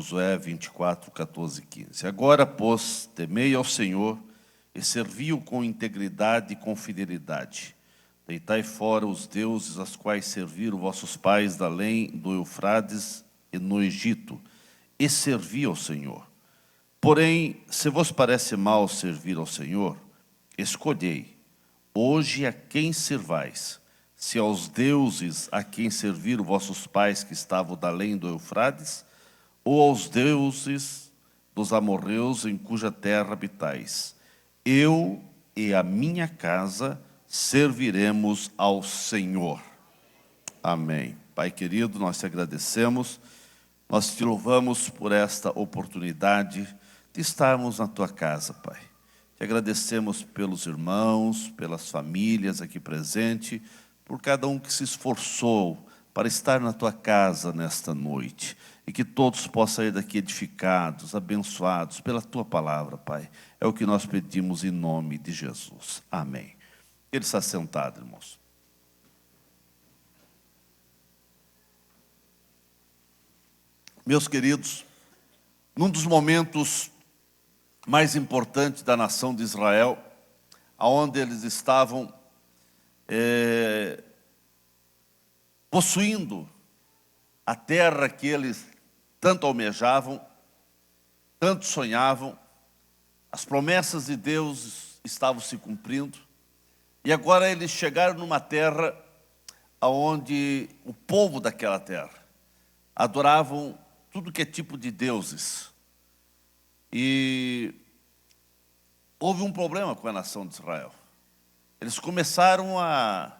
Josué 24, 14 e 15. Agora, pois, temei ao Senhor e servi-o com integridade e com fidelidade. Deitai fora os deuses aos quais serviram vossos pais da além do Eufrades e no Egito, e servi ao Senhor. Porém, se vos parece mal servir ao Senhor, escolhei hoje a quem servais, se aos deuses a quem serviram vossos pais que estavam da além do Eufrades, ou aos deuses dos amorreus em cuja terra habitais. Eu e a minha casa serviremos ao Senhor. Amém. Pai querido, nós te agradecemos, nós te louvamos por esta oportunidade de estarmos na tua casa, Pai. Te agradecemos pelos irmãos, pelas famílias aqui presentes, por cada um que se esforçou para estar na tua casa nesta noite. E que todos possam sair daqui edificados, abençoados pela tua palavra, Pai. É o que nós pedimos em nome de Jesus. Amém. Ele está sentado, irmãos. Meus queridos, num dos momentos mais importantes da nação de Israel, aonde eles estavam possuindo a terra que eles tanto almejavam, tanto sonhavam, as promessas de Deus estavam se cumprindo, e agora eles chegaram numa terra onde o povo daquela terra adoravam tudo que é tipo de deuses. E houve um problema com a nação de Israel. Eles começaram a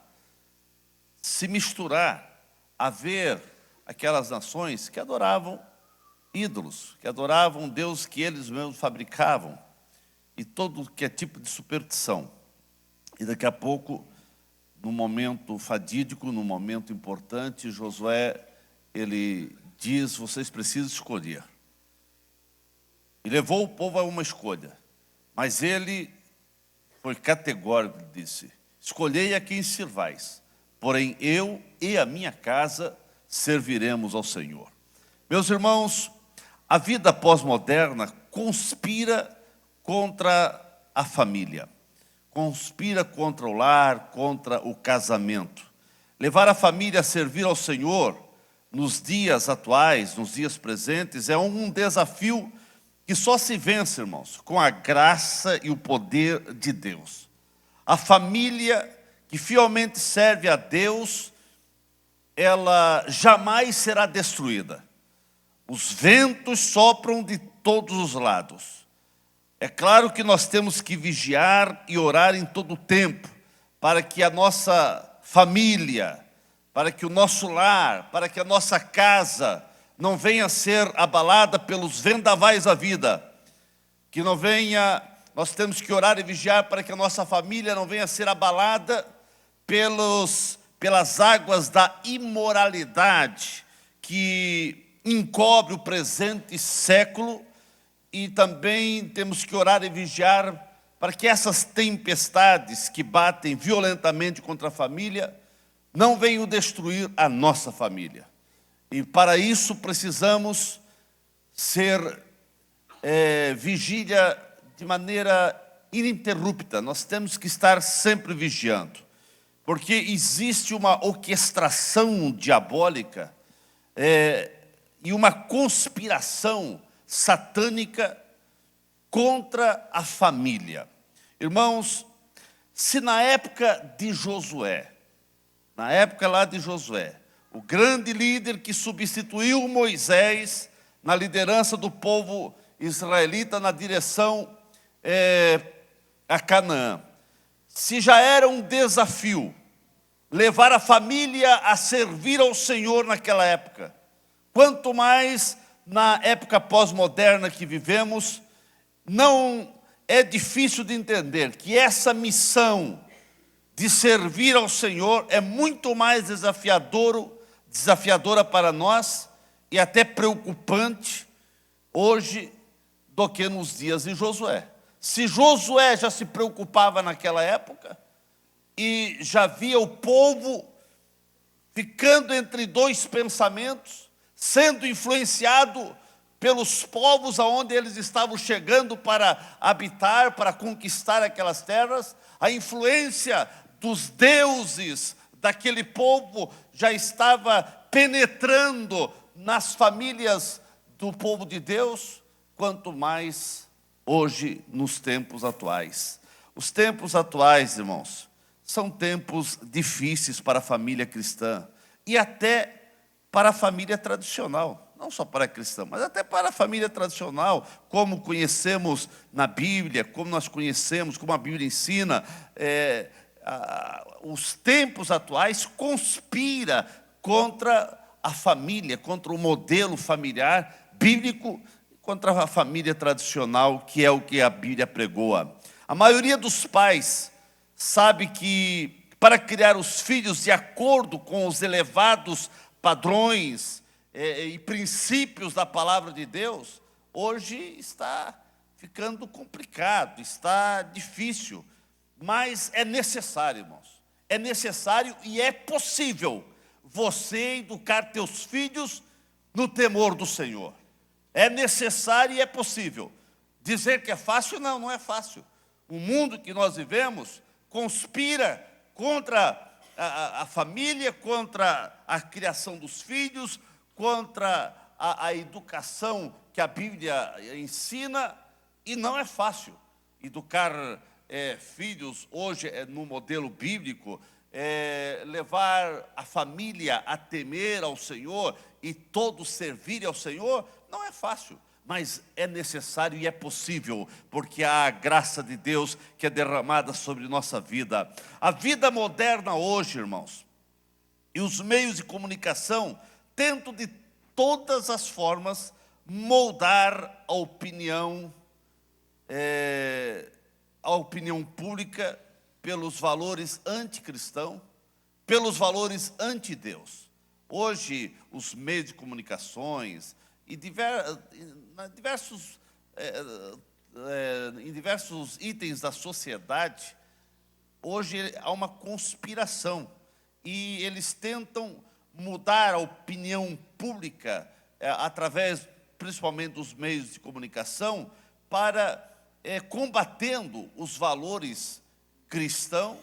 se misturar, a ver aquelas nações que adoravam ídolos, que adoravam um Deus que eles mesmos fabricavam, e todo que é tipo de superstição. E daqui a pouco, num momento fadídico, num momento importante, Josué, ele diz, vocês precisam escolher. E levou o povo a uma escolha, mas ele foi categórico, disse, escolhei a quem servais, porém eu e a minha casa serviremos ao Senhor. Meus irmãos, a vida pós-moderna conspira contra a família, conspira contra o lar, contra o casamento. Levar a família a servir ao Senhor nos dias atuais, nos dias presentes, é um desafio que só se vence, irmãos, com a graça e o poder de Deus. A família que fielmente serve a Deus, ela jamais será destruída. Os ventos sopram de todos os lados. É claro que nós temos que vigiar e orar em todo o tempo, para que a nossa família, para que o nosso lar, para que a nossa casa não venha a ser abalada pelos vendavais da vida. Que não venha, nós temos que orar e vigiar para que a nossa família não venha a ser abalada pelas águas da imoralidade que encobre o presente século, e também temos que orar e vigiar para que essas tempestades que batem violentamente contra a família não venham destruir a nossa família. E para isso precisamos ser vigília de maneira ininterrupta. Nós temos que estar sempre vigiando, porque existe uma orquestração diabólica e uma conspiração satânica contra a família. Irmãos, se na época de Josué, o grande líder que substituiu Moisés na liderança do povo israelita na direção a Canaã, se já era um desafio levar a família a servir ao Senhor naquela época, quanto mais na época pós-moderna que vivemos, não é difícil de entender que essa missão de servir ao Senhor é muito mais desafiadora para nós e até preocupante hoje do que nos dias de Josué. Se Josué já se preocupava naquela época e já via o povo ficando entre dois pensamentos, sendo influenciado pelos povos aonde eles estavam chegando para habitar, para conquistar aquelas terras. A influência dos deuses daquele povo já estava penetrando nas famílias do povo de Deus, quanto mais hoje nos tempos atuais. Os tempos atuais, irmãos, são tempos difíceis para a família cristã e até para a família tradicional. Não só para a cristã, mas até para a família tradicional, como conhecemos na Bíblia, como nós conhecemos, como a Bíblia ensina. Os tempos atuais conspira contra a família, contra o modelo familiar bíblico, contra a família tradicional, que é o que a Bíblia pregoa. A maioria dos pais sabe que para criar os filhos de acordo com os elevados padrões e princípios da palavra de Deus, hoje está ficando complicado, está difícil, mas é necessário, irmãos. É necessário e é possível você educar teus filhos no temor do Senhor. É necessário e é possível. Dizer que é fácil, não, não é fácil. O mundo que nós vivemos conspira contra a família, contra a criação dos filhos, contra a educação que a Bíblia ensina, e não é fácil. Educar filhos hoje no modelo bíblico, levar a família a temer ao Senhor e todos servirem ao Senhor, não é fácil. Mas é necessário e é possível, porque há a graça de Deus que é derramada sobre nossa vida. A vida moderna hoje, irmãos, e os meios de comunicação tentam de todas as formas moldar a opinião pública pelos valores anticristãos, pelos valores anti-Deus. Hoje, os meios de comunicações e em diversos itens da sociedade, hoje há uma conspiração e eles tentam mudar a opinião pública através principalmente dos meios de comunicação para combatendo os valores cristãos.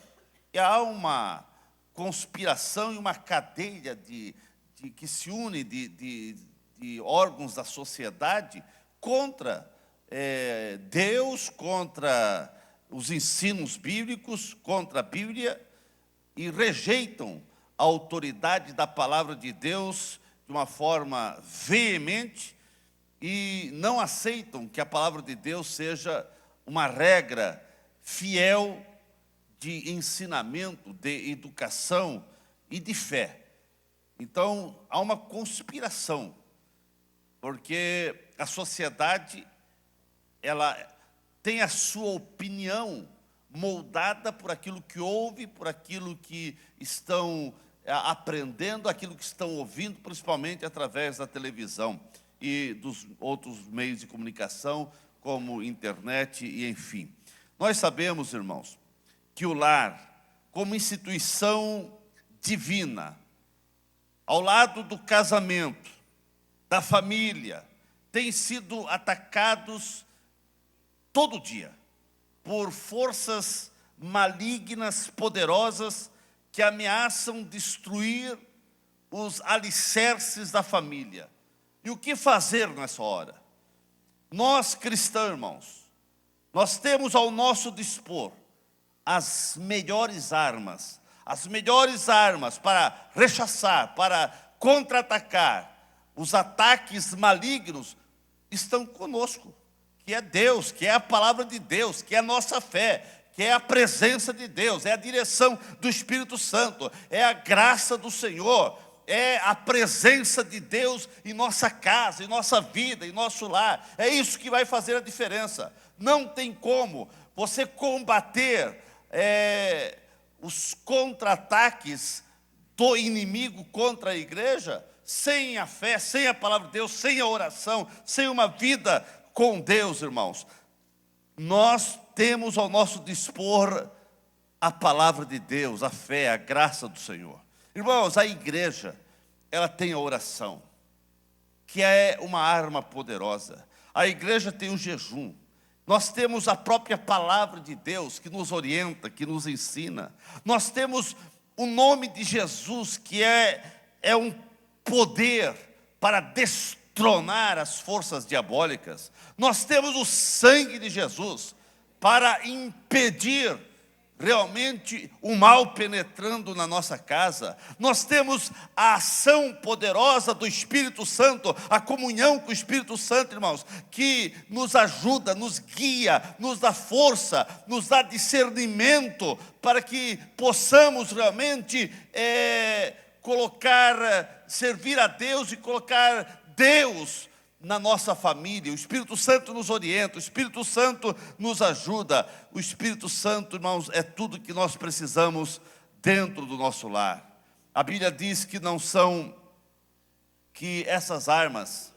E há uma conspiração e uma cadeia que se une de órgãos da sociedade contra Deus, contra os ensinos bíblicos, contra a Bíblia, e rejeitam a autoridade da palavra de Deus de uma forma veemente e não aceitam que a palavra de Deus seja uma regra fiel de ensinamento, de educação e de fé. Então, há uma conspiração, porque a sociedade, ela tem a sua opinião moldada por aquilo que ouve, por aquilo que estão aprendendo, aquilo que estão ouvindo, principalmente através da televisão e dos outros meios de comunicação, como internet e enfim. Nós sabemos, irmãos, que o lar, como instituição divina, ao lado do casamento, da família, tem sido atacados todo dia por forças malignas, poderosas, que ameaçam destruir os alicerces da família. E o que fazer nessa hora? Nós cristãos, irmãos, nós temos ao nosso dispor as melhores armas para rechaçar, para contra-atacar. Os ataques malignos estão conosco, que é Deus, que é a palavra de Deus, que é a nossa fé, que é a presença de Deus, é a direção do Espírito Santo, é a graça do Senhor, é a presença de Deus em nossa casa, em nossa vida, em nosso lar. É isso que vai fazer a diferença. Não tem como você combater os contra-ataques do inimigo contra a igreja sem a fé, sem a palavra de Deus, sem a oração, sem uma vida com Deus, irmãos. Nós temos ao nosso dispor a palavra de Deus, a fé, a graça do Senhor. Irmãos, a igreja, ela tem a oração, que é uma arma poderosa. A igreja tem o jejum. Nós temos a própria palavra de Deus que nos orienta, que nos ensina. Nós temos o nome de Jesus, que é um poder para destronar as forças diabólicas. Nós temos o sangue de Jesus para impedir realmente o mal penetrando na nossa casa. Nós temos a ação poderosa do Espírito Santo, a comunhão com o Espírito Santo, irmãos, que nos ajuda, nos guia, nos dá força, nos dá discernimento para que possamos realmente servir a Deus e colocar Deus na nossa família. O Espírito Santo nos orienta, o Espírito Santo nos ajuda. O Espírito Santo, irmãos, é tudo que nós precisamos dentro do nosso lar. A Bíblia diz que essas armas,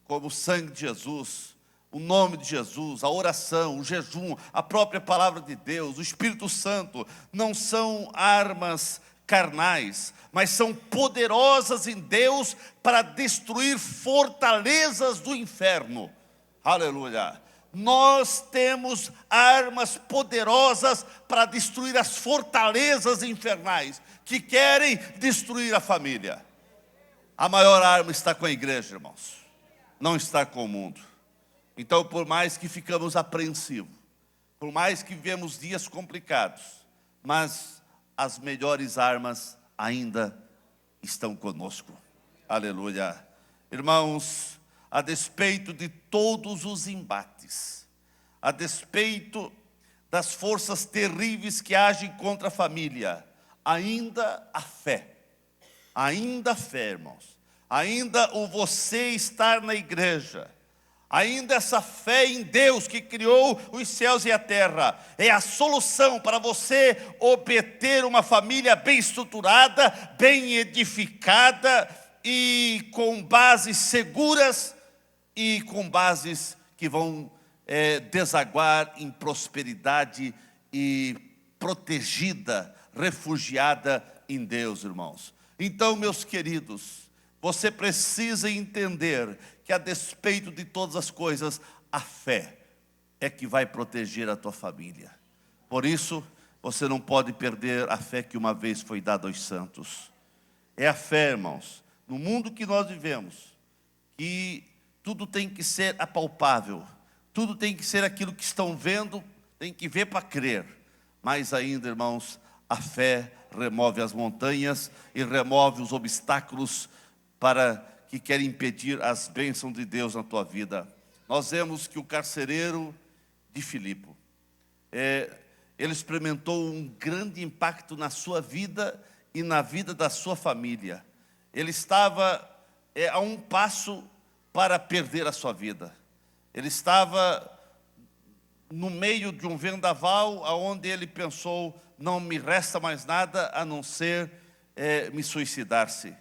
como o sangue de Jesus, o nome de Jesus, a oração, o jejum, a própria palavra de Deus, o Espírito Santo, não são armas carnais, mas são poderosas em Deus para destruir fortalezas do inferno. Aleluia! Nós temos armas poderosas para destruir as fortalezas infernais que querem destruir a família. A maior arma está com a igreja, irmãos, não está com o mundo. Então, por mais que ficamos apreensivos, por mais que vivemos dias complicados, mas as melhores armas ainda estão conosco. Aleluia. Irmãos, a despeito de todos os embates, a despeito das forças terríveis que agem contra a família, ainda a fé, irmãos, ainda o você estar na igreja, ainda essa fé em Deus que criou os céus e a terra, é a solução para você obter uma família bem estruturada, bem edificada e com bases seguras e com bases que vão desaguar em prosperidade e protegida, refugiada em Deus, irmãos. Então, meus queridos, você precisa entender que a despeito de todas as coisas, a fé é que vai proteger a tua família. Por isso, você não pode perder a fé que uma vez foi dada aos santos. É a fé, irmãos, no mundo que nós vivemos, que tudo tem que ser apalpável, tudo tem que ser aquilo que estão vendo, tem que ver para crer. Mas ainda, irmãos, a fé remove as montanhas e remove os obstáculos que querem impedir as bênçãos de Deus na tua vida. Nós vemos que o carcereiro de Filipe, ele experimentou um grande impacto na sua vida e na vida da sua família. Ele estava a um passo para perder a sua vida. Ele estava no meio de um vendaval, onde ele pensou, não me resta mais nada a não ser me suicidar-se.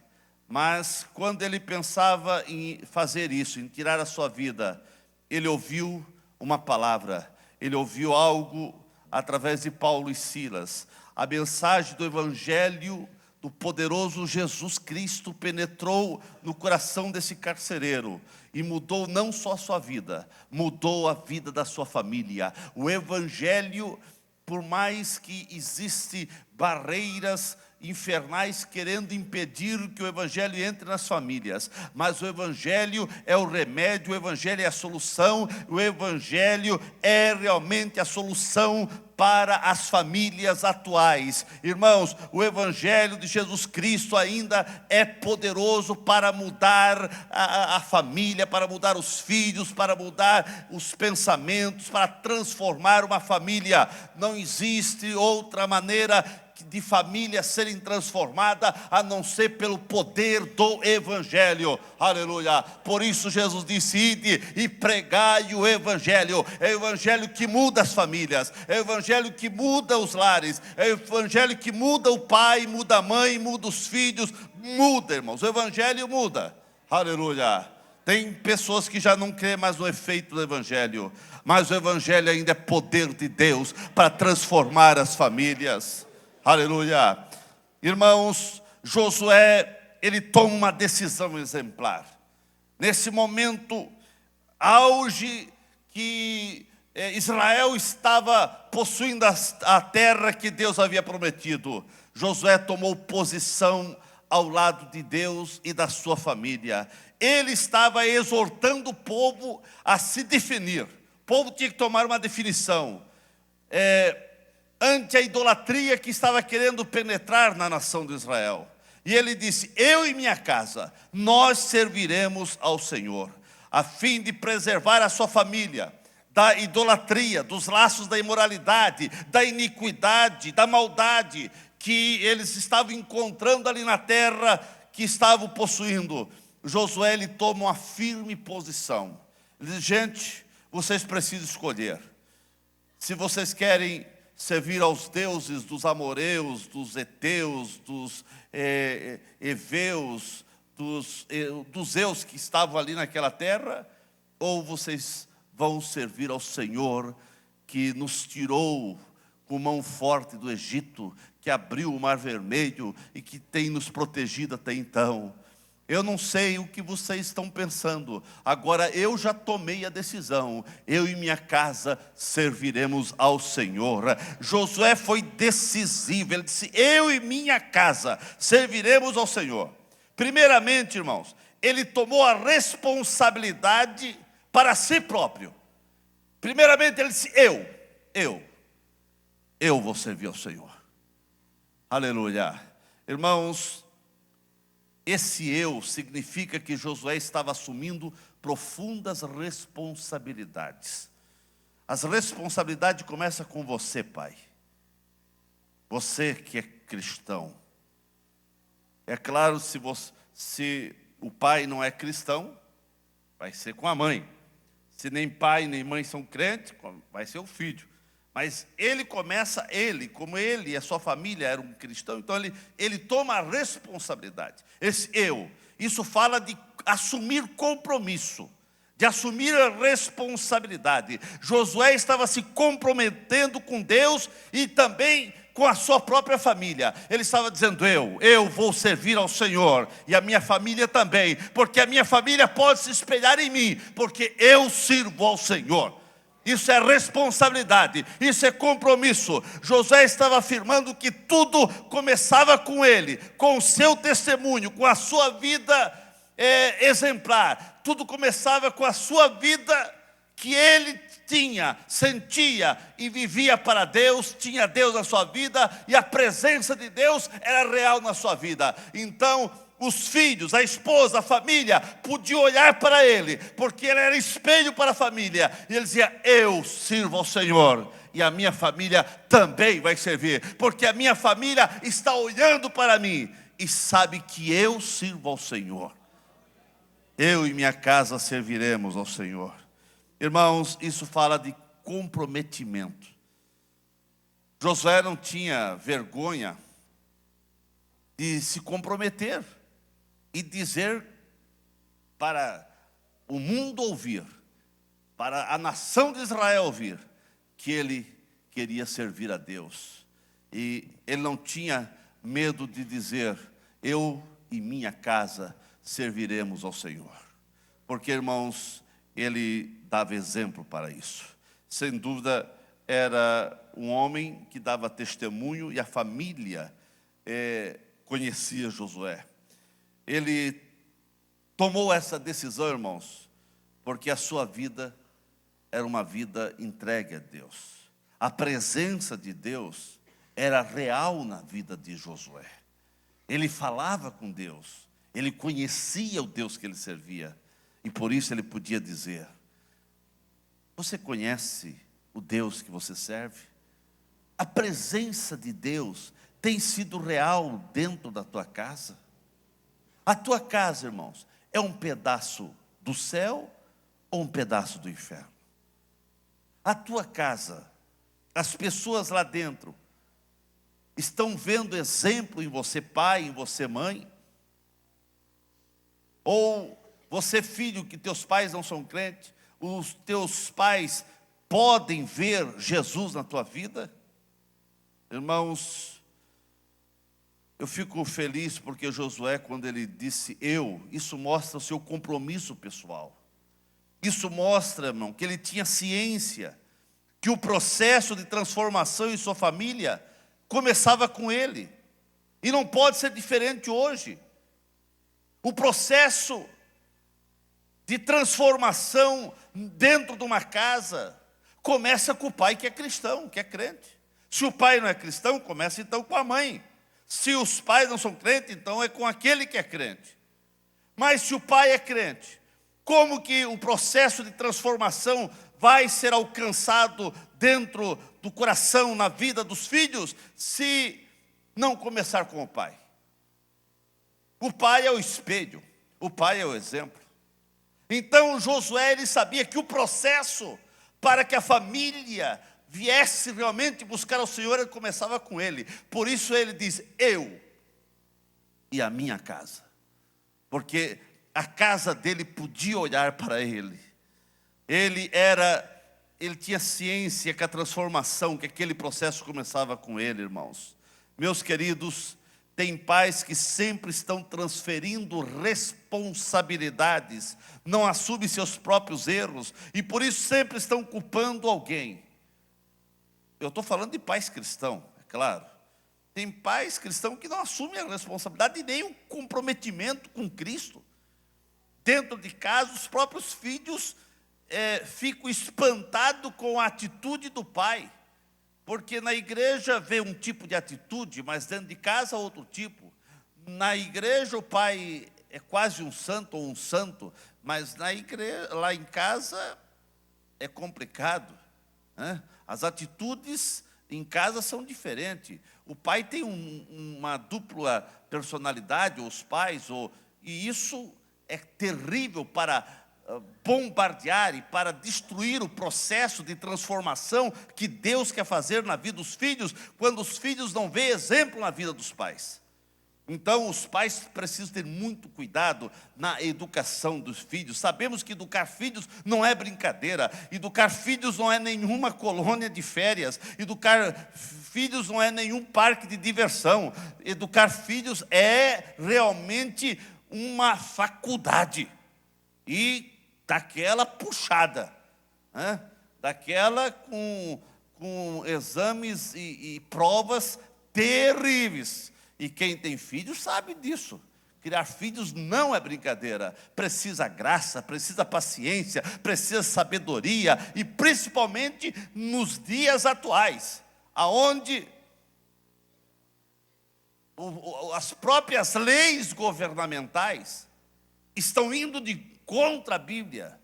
Mas quando ele pensava em fazer isso, em tirar a sua vida, ele ouviu uma palavra, ele ouviu algo através de Paulo e Silas. A mensagem do Evangelho do poderoso Jesus Cristo penetrou no coração desse carcereiro e mudou não só a sua vida, mudou a vida da sua família. O Evangelho, por mais que existem barreiras infernais querendo impedir que o Evangelho entre nas famílias, mas o Evangelho é o remédio, o Evangelho é a solução, o Evangelho é realmente a solução para as famílias atuais. Irmãos, o Evangelho de Jesus Cristo ainda é poderoso para mudar a família, para mudar os filhos, para mudar os pensamentos, para transformar uma família. Não existe outra maneira de família serem transformada a não ser pelo poder do Evangelho. Aleluia. Por isso Jesus disse: ide e pregai o Evangelho. É o Evangelho que muda as famílias, é o Evangelho que muda os lares, é o Evangelho que muda o pai, muda a mãe, muda os filhos. Muda, irmãos, o Evangelho muda. Aleluia. Tem pessoas que já não creem mais no efeito do Evangelho, mas o Evangelho ainda é poder de Deus para transformar as famílias. Aleluia. Irmãos, Josué, ele toma uma decisão exemplar. nesse momento auge que Israel estava possuindo a terra que Deus havia prometido, Josué tomou posição ao lado de Deus e da sua família. Ele estava exortando o povo a se definir. O povo tinha que tomar uma definição ante a idolatria que estava querendo penetrar na nação de Israel. E ele disse: eu e minha casa, nós serviremos ao Senhor, a fim de preservar a sua família da idolatria, dos laços da imoralidade, da iniquidade, da maldade que eles estavam encontrando ali na terra que estavam possuindo. Josué, ele toma uma firme posição. Ele diz: gente, vocês precisam escolher. Se vocês querem servir aos deuses dos amoreus, dos heteus, dos heveus, dos zeus que estavam ali naquela terra, ou vocês vão servir ao Senhor que nos tirou com mão forte do Egito, que abriu o Mar Vermelho e que tem nos protegido até então. Eu não sei o que vocês estão pensando, agora eu já tomei a decisão, eu e minha casa serviremos ao Senhor. Josué foi decisivo, ele disse: eu e minha casa serviremos ao Senhor. Primeiramente, irmãos, ele tomou a responsabilidade para si próprio. Primeiramente ele disse: eu vou servir ao Senhor. Aleluia. Irmãos, esse eu significa que Josué estava assumindo profundas responsabilidades. As responsabilidades começam com você, pai. Você que é cristão. É claro, se o pai não é cristão, vai ser com a mãe. Se nem pai nem mãe são crentes, vai ser o filho. Mas como ele e a sua família eram cristãos, então ele toma a responsabilidade. Isso fala de assumir compromisso, de assumir a responsabilidade. Josué estava se comprometendo com Deus e também com a sua própria família. Ele estava dizendo: eu vou servir ao Senhor, e a minha família também, porque a minha família pode se espelhar em mim, porque eu sirvo ao Senhor. Isso é responsabilidade, isso é compromisso. Josué estava afirmando que tudo começava com ele, com o seu testemunho, com a sua vida exemplar. Tudo começava com a sua vida que ele tinha, sentia e vivia para Deus, tinha Deus na sua vida e a presença de Deus era real na sua vida. Então, os filhos, a esposa, a família podiam olhar para ele, porque ele era espelho para a família. E ele dizia: eu sirvo ao Senhor, e a minha família também vai servir, porque a minha família está olhando para mim e sabe que eu sirvo ao Senhor. Eu e minha casa serviremos ao Senhor. Irmãos, isso fala de comprometimento. Josué não tinha vergonha de se comprometer e dizer para o mundo ouvir, para a nação de Israel ouvir, que ele queria servir a Deus. E ele não tinha medo de dizer: eu e minha casa serviremos ao Senhor. Porque, irmãos, ele dava exemplo para isso. Sem dúvida, era um homem que dava testemunho, e a família conhecia Josué. Ele tomou essa decisão, irmãos, porque a sua vida era uma vida entregue a Deus. A presença de Deus era real na vida de Josué. Ele falava com Deus, ele conhecia o Deus que ele servia, e por isso ele podia dizer: você conhece o Deus que você serve? A presença de Deus tem sido real dentro da tua casa? A tua casa, irmãos, é um pedaço do céu ou um pedaço do inferno? A tua casa, as pessoas lá dentro, estão vendo exemplo em você pai, em você mãe? Ou você filho, que teus pais não são crentes, os teus pais podem ver Jesus na tua vida? Irmãos, Eu fico feliz porque Josué, quando ele disse eu, isso mostra o seu compromisso pessoal. Isso mostra, irmão, que ele tinha ciência que o processo de transformação em sua família começava com ele. E não pode ser diferente hoje. O processo de transformação dentro de uma casa começa com o pai que é cristão, que é crente. Se o pai não é cristão, começa então com a mãe. Se os pais não são crentes, então é com aquele que é crente. Mas se o pai é crente, como que o processo de transformação vai ser alcançado dentro do coração, na vida dos filhos, se não começar com o pai? O pai é o espelho, o pai é o exemplo. Então Josué, ele sabia que o processo para que a família viesse realmente buscar ao Senhor, ele começava com ele. Por isso ele diz, eu e a minha casa. Porque a casa dele podia olhar para ele. Ele tinha ciência que a transformação, que aquele processo começava com ele, irmãos. Meus queridos, tem pais que sempre estão transferindo responsabilidades, não assumem seus próprios erros, e por isso sempre estão culpando alguém. Eu estou falando de pais cristãos, é claro. Tem pais cristãos que não assumem a responsabilidade e nem o comprometimento com Cristo. Dentro de casa, os próprios filhos ficam espantados com a atitude do pai. Porque na igreja vê um tipo de atitude, mas dentro de casa outro tipo. Na igreja o pai é quase um santo ou um santo, mas na igreja, lá em casa é complicado, né? As atitudes em casa são diferentes. O pai tem uma dupla personalidade, os pais, e isso é terrível para bombardear e para destruir o processo de transformação que Deus quer fazer na vida dos filhos, quando os filhos não veem exemplo na vida dos pais. Então os pais precisam ter muito cuidado na educação dos filhos. Sabemos que educar filhos não é brincadeira, educar filhos não é nenhuma colônia de férias, educar filhos não é nenhum parque de diversão, educar filhos é realmente uma faculdade, e daquela puxada, né? Daquela com exames e provas terríveis. E quem tem filhos sabe disso. Criar filhos não é brincadeira. Precisa graça, precisa paciência, precisa sabedoria. E principalmente nos dias atuais, aonde as próprias leis governamentais estão indo de contra a Bíblia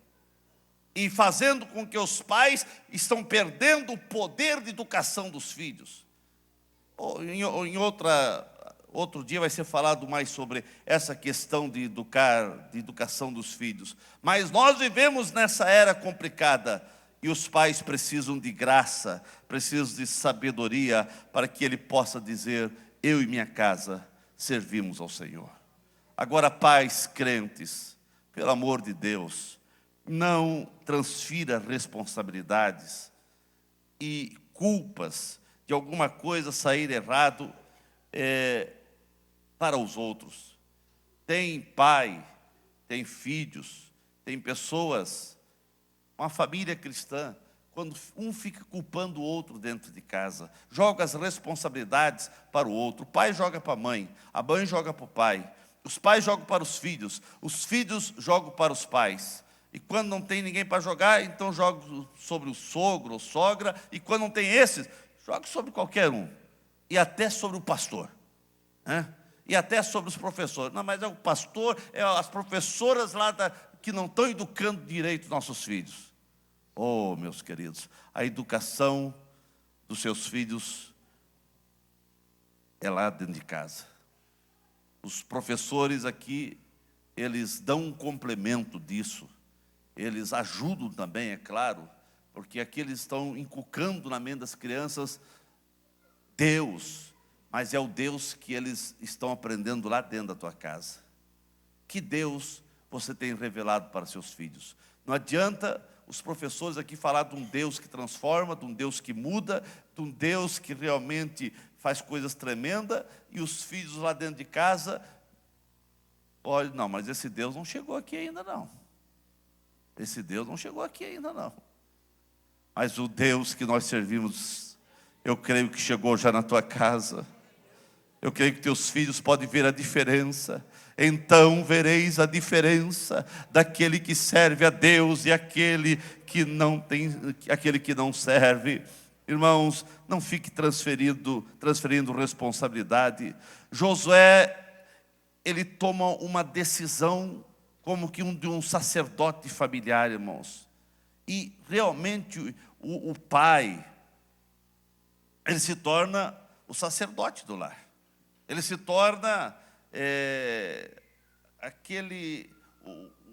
e fazendo com que os pais estão perdendo o poder de educação dos filhos. Outro dia vai ser falado mais sobre essa questão de educação dos filhos. Mas nós vivemos nessa era complicada e os pais precisam de graça, precisam de sabedoria para que ele possa dizer, eu e minha casa servimos ao Senhor. Agora, pais crentes, pelo amor de Deus, não transfira responsabilidades e culpas de alguma coisa sair errado para os outros. Tem pai, tem filhos, tem pessoas, uma família cristã, quando um fica culpando o outro dentro de casa, joga as responsabilidades para o outro. O pai joga para a mãe joga para o pai, os pais jogam para os filhos jogam para os pais. E quando não tem ninguém para jogar, então joga sobre o sogro ou sogra, e quando não tem esses, joga sobre qualquer um, e até sobre o pastor, né? E até sobre os professores. Não, mas é o pastor, é as professoras lá que não estão educando direito nossos filhos. Oh, meus queridos, a educação dos seus filhos é lá dentro de casa. Os professores aqui, eles dão um complemento disso. Eles ajudam também, é claro, porque aqui eles estão inculcando na mente das crianças Deus, mas é o Deus que eles estão aprendendo lá dentro da tua casa. Que Deus você tem revelado para seus filhos? Não adianta os professores aqui falar de um Deus que transforma, de um Deus que muda, de um Deus que realmente faz coisas tremendas, e os filhos lá dentro de casa, olha, não, mas esse Deus não chegou aqui ainda não. Esse Deus não chegou aqui ainda não. Mas o Deus que nós servimos, eu creio que chegou já na tua casa. Eu creio que teus filhos podem ver a diferença. Então vereis a diferença daquele que serve a Deus e aquele que não tem, aquele que não serve. Irmãos, não fique transferindo responsabilidade. Josué, ele toma uma decisão como que de um sacerdote familiar, irmãos. E realmente o pai, ele se torna o sacerdote do lar. Ele se torna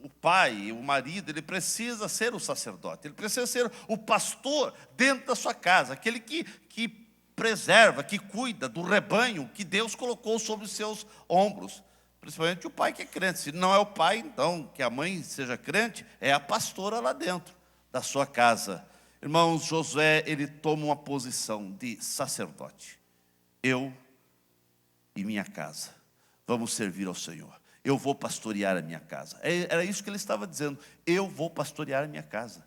o pai, o marido, ele precisa ser o sacerdote, ele precisa ser o pastor dentro da sua casa, aquele que preserva, que cuida do rebanho que Deus colocou sobre os seus ombros. Principalmente o pai que é crente. Se não é o pai, então, que a mãe seja crente, é a pastora lá dentro da sua casa. Irmãos, Josué, ele toma uma posição de sacerdote. Eu e minha casa vamos servir ao Senhor. Eu vou pastorear a minha casa. Era isso que ele estava dizendo. Eu vou pastorear a minha casa.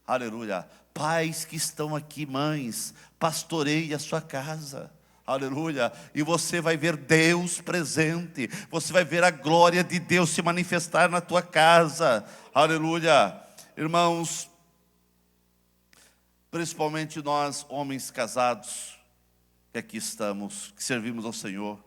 Aleluia. Pais que estão aqui, mães, pastoreie a sua casa. Aleluia. E você vai ver Deus presente. Você vai ver a glória de Deus se manifestar na tua casa. Aleluia. Irmãos, principalmente nós, homens casados, que aqui estamos, que servimos ao Senhor,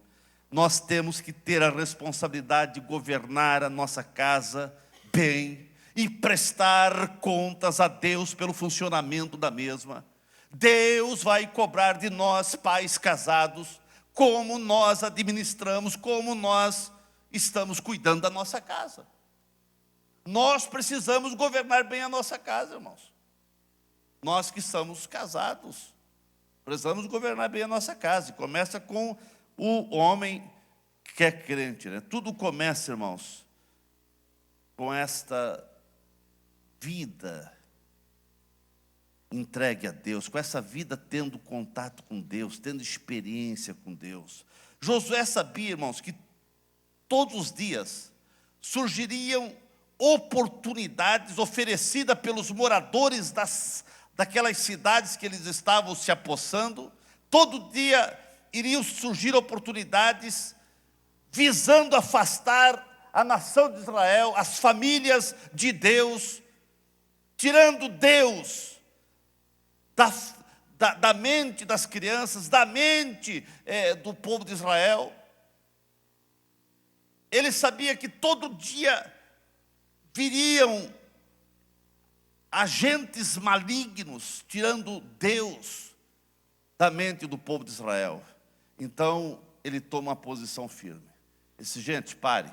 nós temos que ter a responsabilidade de governar a nossa casa bem e prestar contas a Deus pelo funcionamento da mesma. Deus vai cobrar de nós, pais casados, como nós administramos, como nós estamos cuidando da nossa casa. Nós precisamos governar bem a nossa casa, irmãos. Nós que somos casados, precisamos governar bem a nossa casa. E começa com o homem que é crente, né? Tudo começa, irmãos, com esta vida entregue a Deus, com essa vida tendo contato com Deus, tendo experiência com Deus. Josué sabia, irmãos, que todos os dias surgiriam oportunidades oferecidas pelos moradores daquelas cidades que eles estavam se apossando. Todo dia iriam surgir oportunidades visando afastar a nação de Israel, as famílias de Deus, tirando Deus da mente das crianças, da mente do povo de Israel. Ele sabia que todo dia viriam agentes malignos, tirando Deus da mente do povo de Israel. Então, ele toma uma posição firme. Ele disse, gente, pare.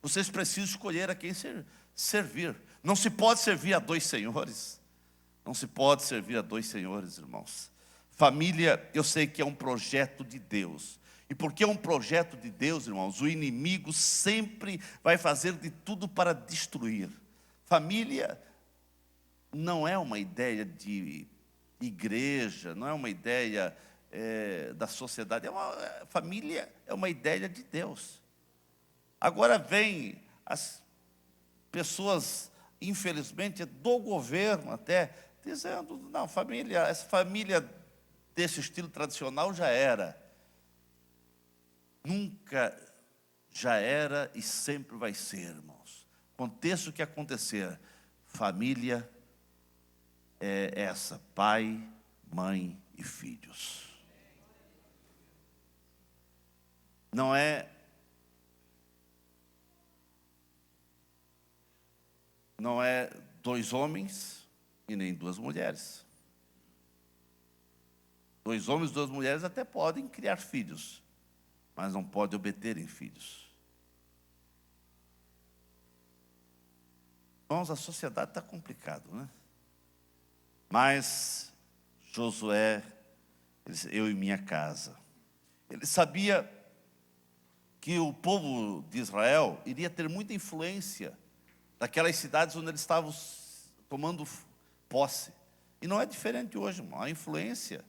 Vocês precisam escolher a quem servir. Não se pode servir a dois senhores. Não se pode servir a dois senhores, irmãos. Família, eu sei que é um projeto de Deus. E porque é um projeto de Deus, irmãos, o inimigo sempre vai fazer de tudo para destruir. Família não é uma ideia de igreja, não é uma ideia da sociedade. Família é uma ideia de Deus. Agora vem as pessoas, infelizmente, do governo até, dizendo, não, essa família desse estilo tradicional já era. Nunca já era e sempre vai ser, irmãos. Aconteça o que acontecer, família é essa, pai, mãe e filhos. Não é dois homens e nem duas mulheres. Dois homens e duas mulheres até podem criar filhos, mas não podem obterem filhos. Irmãos, a sociedade está complicada, né? Mas Josué, ele disse, eu e minha casa. Ele sabia que o povo de Israel iria ter muita influência daquelas cidades onde eles estavam tomando posse. E não é diferente hoje, irmão. A influência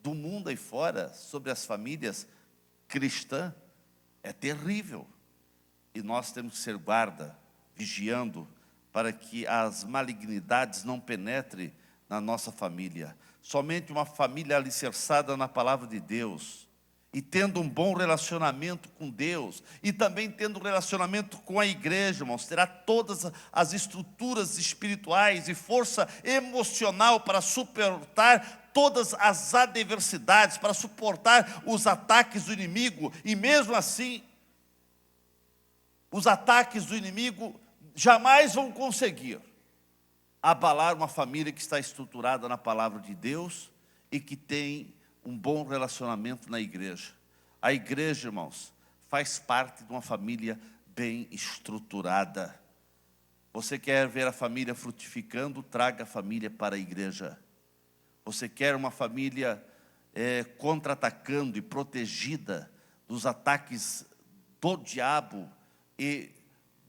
do mundo aí fora sobre as famílias cristãs é terrível. E nós temos que ser guarda, vigiando, para que as malignidades não penetrem na nossa família. Somente uma família alicerçada na palavra de Deus, e tendo um bom relacionamento com Deus, e também tendo um relacionamento com a igreja, irmãos, terá todas as estruturas espirituais e força emocional para suportar todas as adversidades, para suportar os ataques do inimigo, e mesmo assim, os ataques do inimigo jamais vão conseguir abalar uma família que está estruturada na palavra de Deus e que tem um bom relacionamento na igreja. A igreja, irmãos, faz parte de uma família bem estruturada. Você quer ver a família frutificando? Traga a família para a igreja. Você quer uma família contra-atacando e protegida dos ataques do diabo e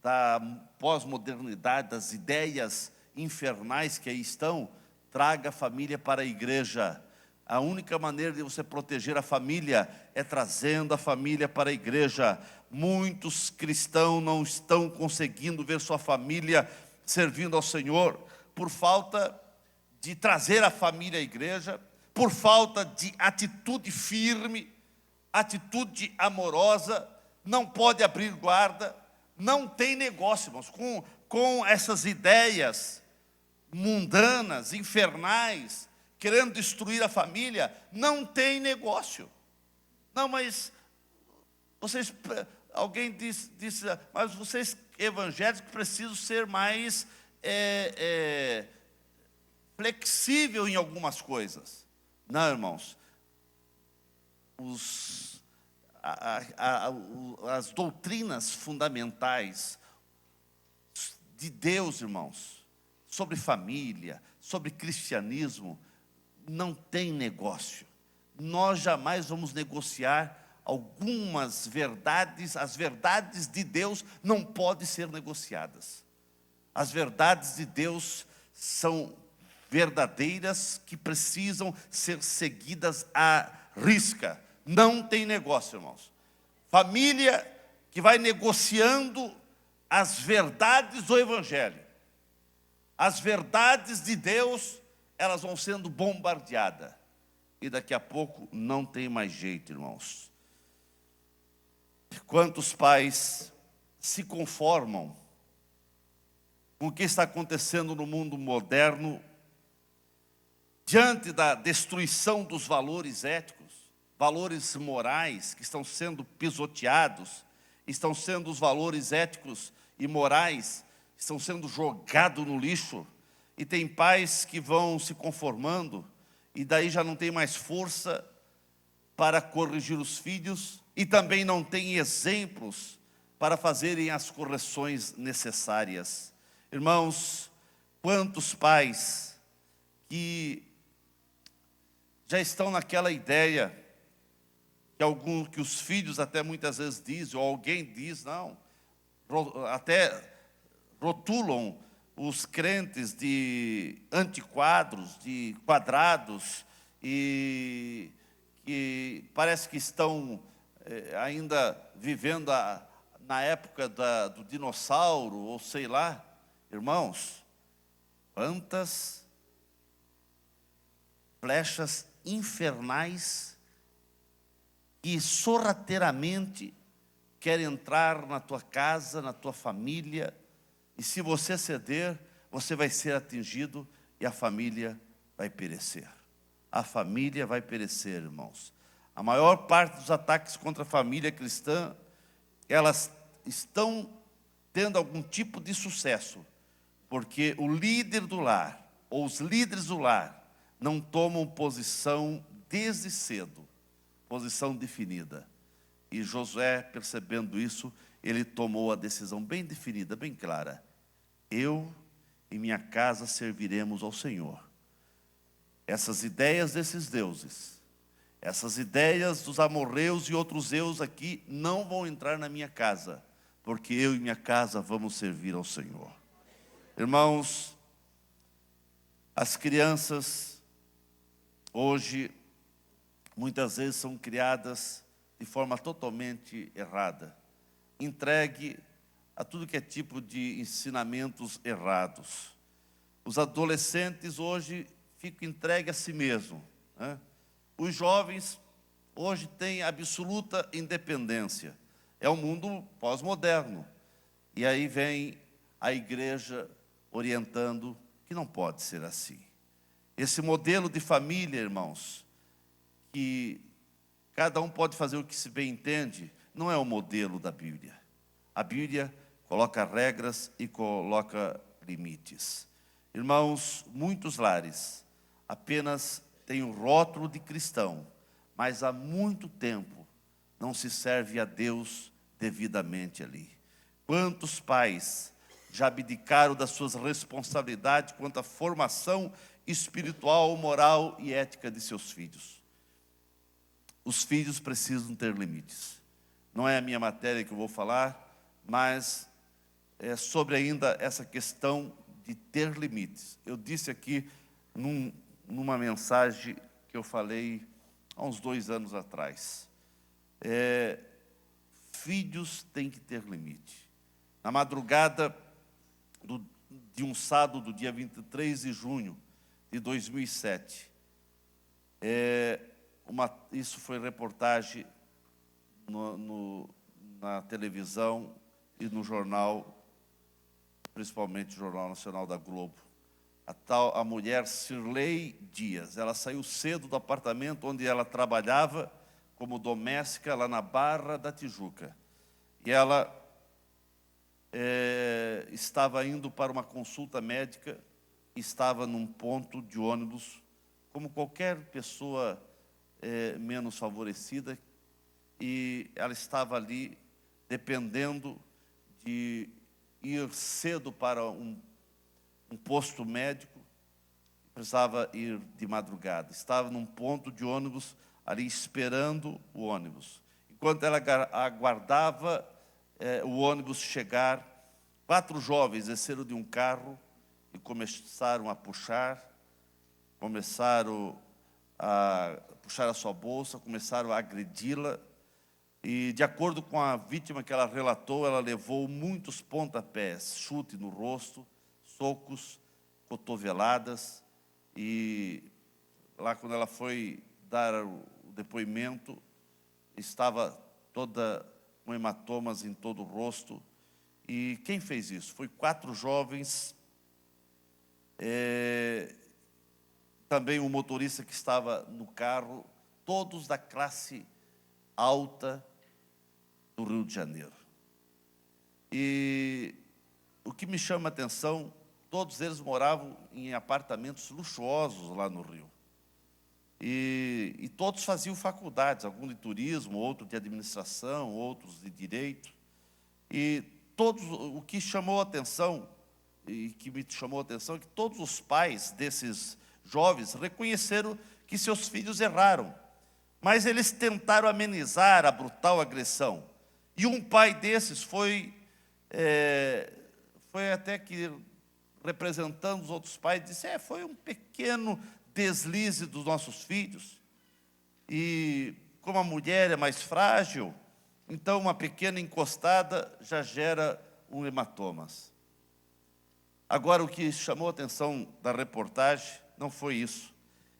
da pós-modernidade, das ideias infernais que aí estão? Traga a família para a igreja. A única maneira de você proteger a família é trazendo a família para a igreja. Muitos cristãos não estão conseguindo ver sua família servindo ao Senhor por falta de trazer a família à igreja, por falta de atitude firme, atitude amorosa. Não pode abrir guarda, não tem negócio, irmãos, com essas ideias mundanas, infernais, querendo destruir a família. Não tem negócio. Não, mas vocês, alguém disse, mas vocês evangélicos precisam ser mais flexível em algumas coisas. Não, irmãos, as doutrinas fundamentais de Deus, irmãos, sobre família, sobre cristianismo, não tem negócio. Nós jamais vamos negociar algumas verdades. As verdades de Deus não podem ser negociadas. As verdades de Deus são verdadeiras, que precisam ser seguidas à risca. Não tem negócio, irmãos. Família que vai negociando as verdades do Evangelho, as verdades de Deus, elas vão sendo bombardeadas. E daqui a pouco não tem mais jeito, irmãos. Quantos pais se conformam com o que está acontecendo no mundo moderno, diante da destruição dos valores éticos, valores morais que estão sendo pisoteados, estão sendo os valores éticos e morais, estão sendo jogados no lixo, e tem pais que vão se conformando, e daí já não tem mais força para corrigir os filhos, e também não tem exemplos para fazerem as correções necessárias. Irmãos, quantos pais que já estão naquela ideia, que os filhos até muitas vezes dizem, ou alguém diz, não, até rotulam os crentes de antiquados, de quadrados, e que parece que estão ainda vivendo na época do dinossauro, ou sei lá. Irmãos, quantas flechas infernais que sorrateiramente querem entrar na tua casa, na tua família, e se você ceder, você vai ser atingido e a família vai perecer. A família vai perecer, irmãos. A maior parte dos ataques contra a família cristã, elas estão tendo algum tipo de sucesso, porque o líder do lar, ou os líderes do lar, não tomam posição desde cedo, posição definida. E Josué, percebendo isso, ele tomou a decisão bem definida, bem clara. Eu e minha casa serviremos ao Senhor. Essas ideias desses deuses, essas ideias dos amorreus e outros deuses aqui, não vão entrar na minha casa, porque eu e minha casa vamos servir ao Senhor. Irmãos, as crianças hoje muitas vezes são criadas de forma totalmente errada, entregue a tudo que é tipo de ensinamentos errados. Os adolescentes hoje ficam entregues a si mesmos, né? Os jovens hoje têm absoluta independência. É um mundo pós-moderno. E aí vem a igreja orientando que não pode ser assim. Esse modelo de família, irmãos, que cada um pode fazer o que se bem entende, não é o modelo da Bíblia. A Bíblia coloca regras e coloca limites. Irmãos, muitos lares apenas têm o rótulo de cristão, mas há muito tempo não se serve a Deus devidamente ali. Quantos pais já abdicaram das suas responsabilidades quanto à formação espiritual, moral e ética de seus filhos? Os filhos precisam ter limites. Não é a minha matéria que eu vou falar, mas é sobre ainda essa questão de ter limites. Eu disse aqui numa mensagem que eu falei há uns 2 anos atrás. Filhos têm que ter limite. Na madrugada de um sábado, do dia 23 de junho de 2007, isso foi reportagem na televisão e no jornal, principalmente o Jornal Nacional da Globo. A mulher Cirlei Dias, ela saiu cedo do apartamento onde ela trabalhava como doméstica lá na Barra da Tijuca. E ela estava indo para uma consulta médica, estava num ponto de ônibus, como qualquer pessoa menos favorecida, e ela estava ali dependendo de ir cedo para um posto médico, precisava ir de madrugada. Estava num ponto de ônibus, ali esperando o ônibus. Enquanto ela aguardava o ônibus chegar, 4 jovens desceram de um carro e começaram a puxar a sua bolsa, começaram a agredi-la. E, de acordo com a vítima que ela relatou, ela levou muitos pontapés, chute no rosto, socos, cotoveladas. E lá, quando ela foi dar o depoimento, estava toda com hematomas em todo o rosto. E quem fez isso? Foi 4 jovens, também o motorista que estava no carro, todos da classe alta do Rio de Janeiro. E o que me chama a atenção, todos eles moravam em apartamentos luxuosos lá no Rio. E todos faziam faculdades, algum de turismo, outro de administração, outros de direito. E todos, o que chamou a atenção, e que me chamou a atenção, é que todos os pais desses jovens reconheceram que seus filhos erraram, mas eles tentaram amenizar a brutal agressão. E um pai desses foi até que, representando os outros pais, disse, foi um pequeno deslize dos nossos filhos. E como a mulher é mais frágil, então uma pequena encostada já gera um hematomas. Agora, o que chamou a atenção da reportagem não foi isso.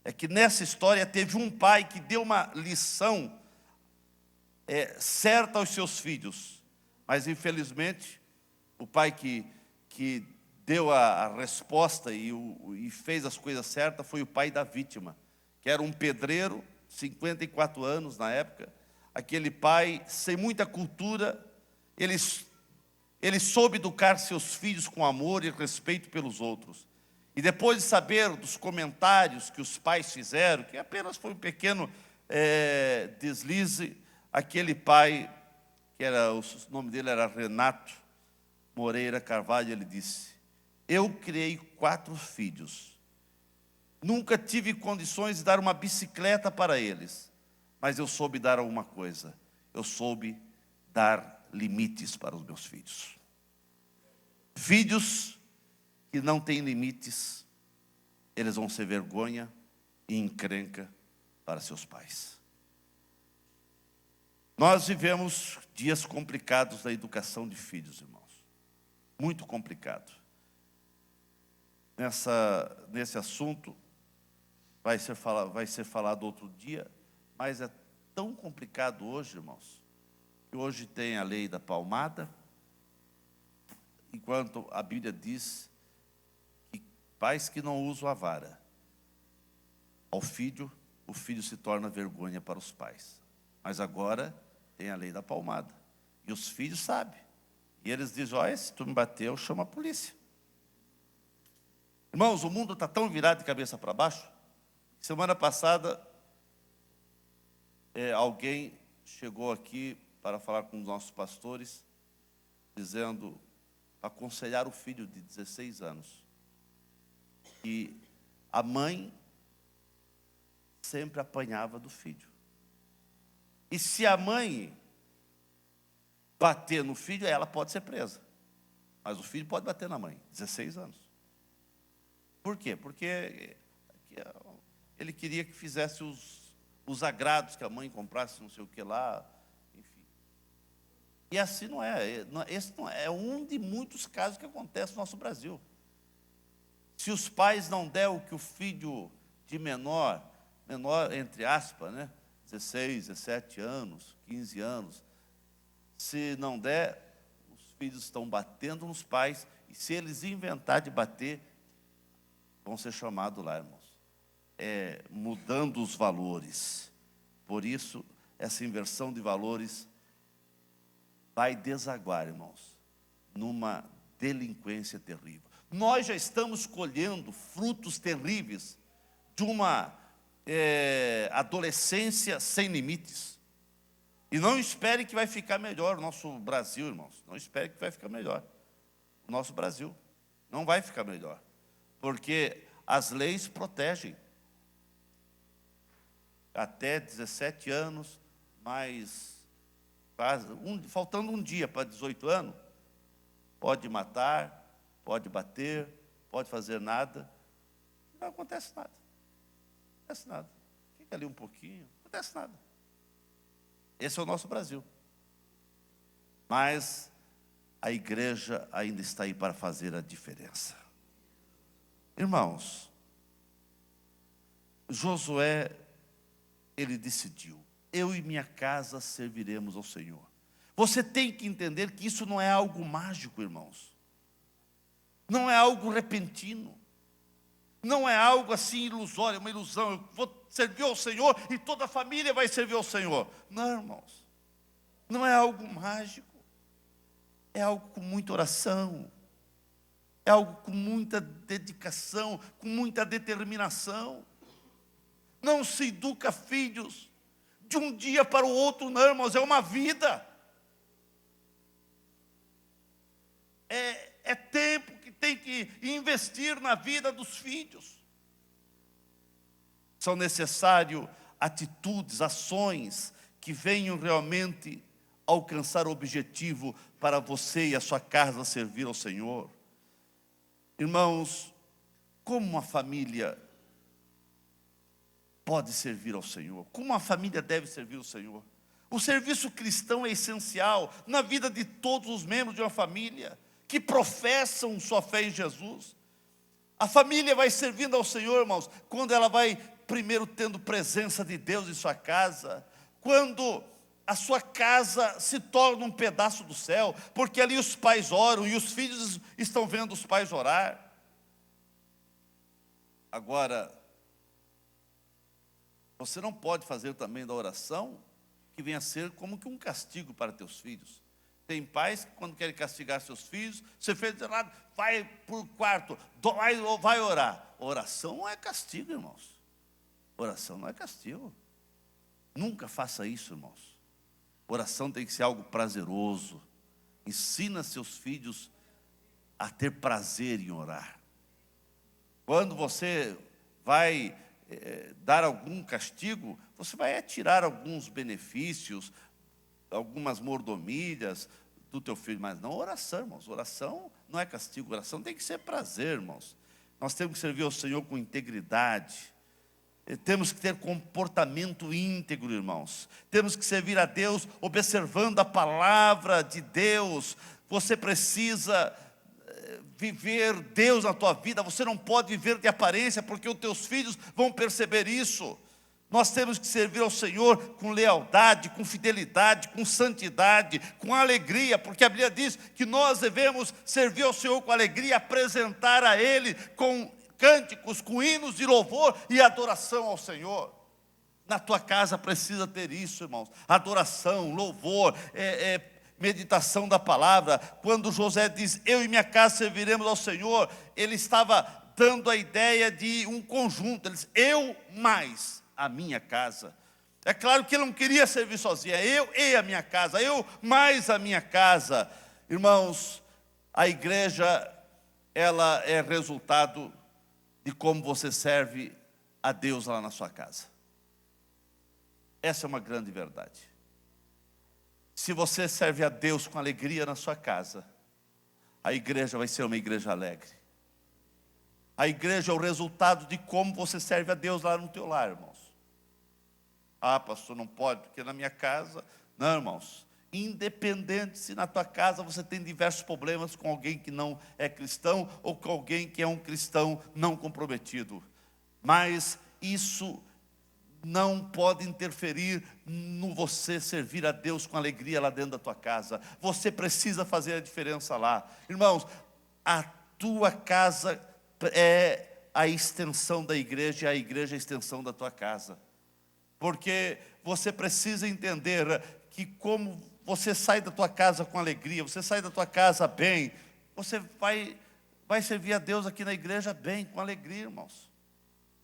É que nessa história teve um pai que deu uma lição certa aos seus filhos. Mas, infelizmente, o pai que deu a resposta e fez as coisas certas foi o pai da vítima, que era um pedreiro, 54 anos na época. Aquele pai, sem muita cultura, ele soube educar seus filhos com amor e respeito pelos outros. E depois de saber dos comentários que os pais fizeram, que apenas foi um pequeno deslize, aquele pai, o nome dele era Renato Moreira Carvalho, ele disse, eu criei 4 filhos, nunca tive condições de dar uma bicicleta para eles, mas eu soube dar alguma coisa, eu soube dar limites para os meus filhos. Filhos que não têm limites, eles vão ser vergonha e encrenca para seus pais. Nós vivemos dias complicados da educação de filhos, irmãos. Muito complicado. Nesse assunto, vai ser falado outro dia, mas é tão complicado hoje, irmãos, que hoje tem a lei da palmada, enquanto a Bíblia diz que pais que não usam a vara ao filho, o filho se torna vergonha para os pais. Mas agora tem a lei da palmada. E os filhos sabem. E eles dizem, olha, se tu me bater, eu chamo a polícia. Irmãos, o mundo está tão virado de cabeça para baixo. Semana passada, alguém chegou aqui para falar com os nossos pastores, dizendo, para aconselhar o filho de 16 anos. E a mãe sempre apanhava do filho. E se a mãe bater no filho, ela pode ser presa. Mas o filho pode bater na mãe, 16 anos. Por quê? Porque ele queria que fizesse os agrados, que a mãe comprasse não sei o que lá, enfim. E assim não é. Esse não é um de muitos casos que acontece no nosso Brasil. Se os pais não der o que o filho de menor entre aspas, né? 16, 17 anos, 15 anos, se não der, os filhos estão batendo nos pais, e se eles inventar de bater, vão ser chamados lá, irmãos. Mudando os valores. Por isso, essa inversão de valores vai desaguar, irmãos, numa delinquência terrível. Nós já estamos colhendo frutos terríveis de uma adolescência sem limites. E não espere que vai ficar melhor o nosso Brasil, irmãos. Não espere que vai ficar melhor o nosso Brasil. Não vai ficar melhor. Porque as leis protegem. Até 17 anos, mas faltando um dia para 18 anos, pode matar, pode bater, pode fazer nada. Não acontece nada. Não acontece nada. Fica ali um pouquinho, não acontece nada. Esse é o nosso Brasil. Mas a igreja ainda está aí para fazer a diferença. Irmãos, Josué, ele decidiu, eu e minha casa serviremos ao Senhor. Você tem que entender que isso não é algo mágico, irmãos. Não é algo repentino. Não é algo assim ilusório, uma ilusão. Eu vou servir ao Senhor e toda a família vai servir ao Senhor. Não, irmãos. Não é algo mágico. É algo com muita oração. É algo com muita dedicação, com muita determinação. Não se educa filhos de um dia para o outro, não, irmãos. É uma vida. É tempo que tem que investir na vida dos filhos. São necessárias atitudes, ações que venham realmente alcançar o objetivo para você e a sua casa servir ao Senhor. Irmãos, como uma família pode servir ao Senhor? Como uma família deve servir ao Senhor? O serviço cristão é essencial na vida de todos os membros de uma família que professam sua fé em Jesus. A família vai servindo ao Senhor, irmãos, quando ela vai primeiro tendo presença de Deus em sua casa, quando a sua casa se torna um pedaço do céu, porque ali os pais oram e os filhos estão vendo os pais orar. Agora, você não pode fazer também da oração que venha a ser como que um castigo para teus filhos. Tem pais que quando querem castigar seus filhos, você fez errado, vai para o quarto, vai orar. Oração não é castigo, irmãos. Oração não é castigo. Nunca faça isso, irmãos. Oração tem que ser algo prazeroso. Ensina seus filhos a ter prazer em orar. Quando você vai dar algum castigo, você vai tirar alguns benefícios, algumas mordomias do teu filho, mas não oração, irmãos. Oração não é castigo, oração tem que ser prazer, irmãos. Nós temos que servir ao Senhor com integridade. Temos que ter comportamento íntegro, irmãos. Temos que servir a Deus observando a palavra de Deus. Você precisa viver Deus na tua vida. Você não pode viver de aparência, porque os teus filhos vão perceber isso. Nós temos que servir ao Senhor com lealdade, com fidelidade, com santidade, com alegria, porque a Bíblia diz que nós devemos servir ao Senhor com alegria, apresentar a Ele com cânticos, com hinos de louvor e adoração ao Senhor. Na tua casa precisa ter isso, irmãos. Adoração, louvor, meditação da palavra. Quando José diz, eu e minha casa serviremos ao Senhor, ele estava dando a ideia de um conjunto. Ele diz, eu mais a minha casa. É claro que ele não queria servir sozinho, eu e a minha casa, eu mais a minha casa. Irmãos, a igreja, ela é resultado de como você serve a Deus lá na sua casa. Essa é uma grande verdade. Se você serve a Deus com alegria na sua casa, a igreja vai ser uma igreja alegre. A igreja é o resultado de como você serve a Deus lá no teu lar, irmãos. Ah, pastor, não pode, porque na minha casa... Não, irmãos. Independente se na tua casa você tem diversos problemas com alguém que não é cristão ou com alguém que é um cristão não comprometido. Mas isso não pode interferir no você servir a Deus com alegria lá dentro da tua casa. Você precisa fazer a diferença lá. Irmãos, a tua casa é a extensão da igreja, e a igreja é a extensão da tua casa. Porque você precisa entender que como você sai da tua casa com alegria, você sai da tua casa bem, você vai servir a Deus aqui na igreja bem, com alegria, irmãos.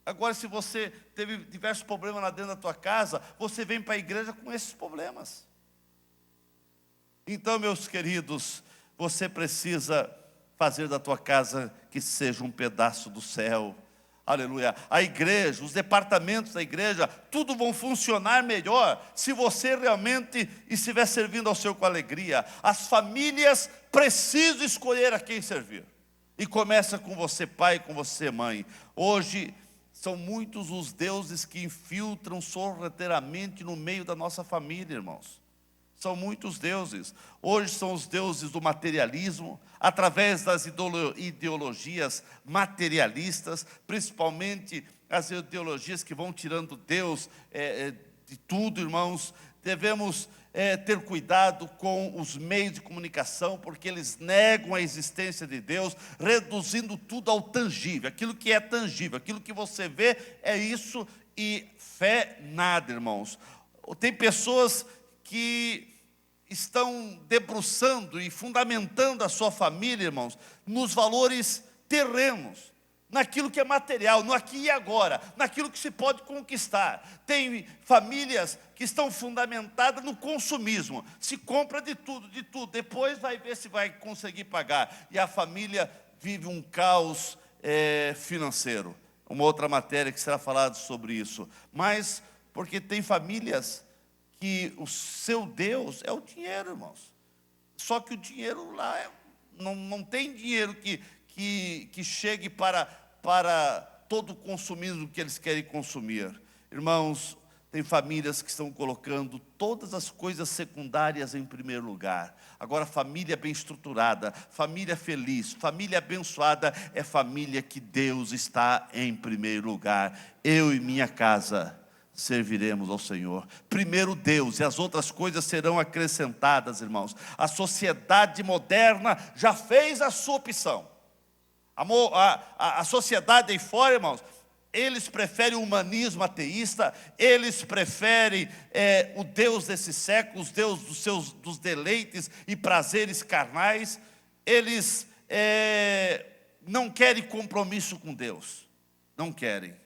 Agora, se você teve diversos problemas lá dentro da tua casa, você vem para a igreja com esses problemas. Então, meus queridos, você precisa fazer da tua casa que seja um pedaço do céu. Aleluia. A igreja, os departamentos da igreja, tudo vão funcionar melhor se você realmente estiver servindo ao Senhor com alegria. As famílias precisam escolher a quem servir. E começa com você, pai, com você, mãe. Hoje são muitos os deuses que infiltram sorrateiramente no meio da nossa família, irmãos. São muitos deuses. Hoje são os deuses do materialismo, através das ideologias materialistas, principalmente as ideologias que vão tirando Deus de tudo, irmãos. Devemos ter cuidado com os meios de comunicação, porque eles negam a existência de Deus, reduzindo tudo ao tangível. Aquilo que é tangível, aquilo que você vê é isso, e fé nada, irmãos. Tem pessoas que estão debruçando e fundamentando a sua família, irmãos, nos valores terrenos, naquilo que é material, no aqui e agora, naquilo que se pode conquistar. Tem famílias que estão fundamentadas no consumismo, se compra de tudo, depois vai ver se vai conseguir pagar, e a família vive um caos financeiro. Uma outra matéria que será falada sobre isso, mas porque tem famílias que o seu Deus é o dinheiro, irmãos. Só que o dinheiro lá, não tem dinheiro que chegue para todo o consumismo que eles querem consumir. Irmãos, tem famílias que estão colocando todas as coisas secundárias em primeiro lugar. Agora, família bem estruturada, família feliz, família abençoada, é família que Deus está em primeiro lugar. Eu e minha casa serviremos ao Senhor. Primeiro Deus, e as outras coisas serão acrescentadas, irmãos. A sociedade moderna já fez a sua opção. A sociedade aí fora, irmãos, eles preferem o humanismo ateísta, eles preferem o Deus desse século, os deuses dos deleites e prazeres carnais. Eles não querem compromisso com Deus, não querem.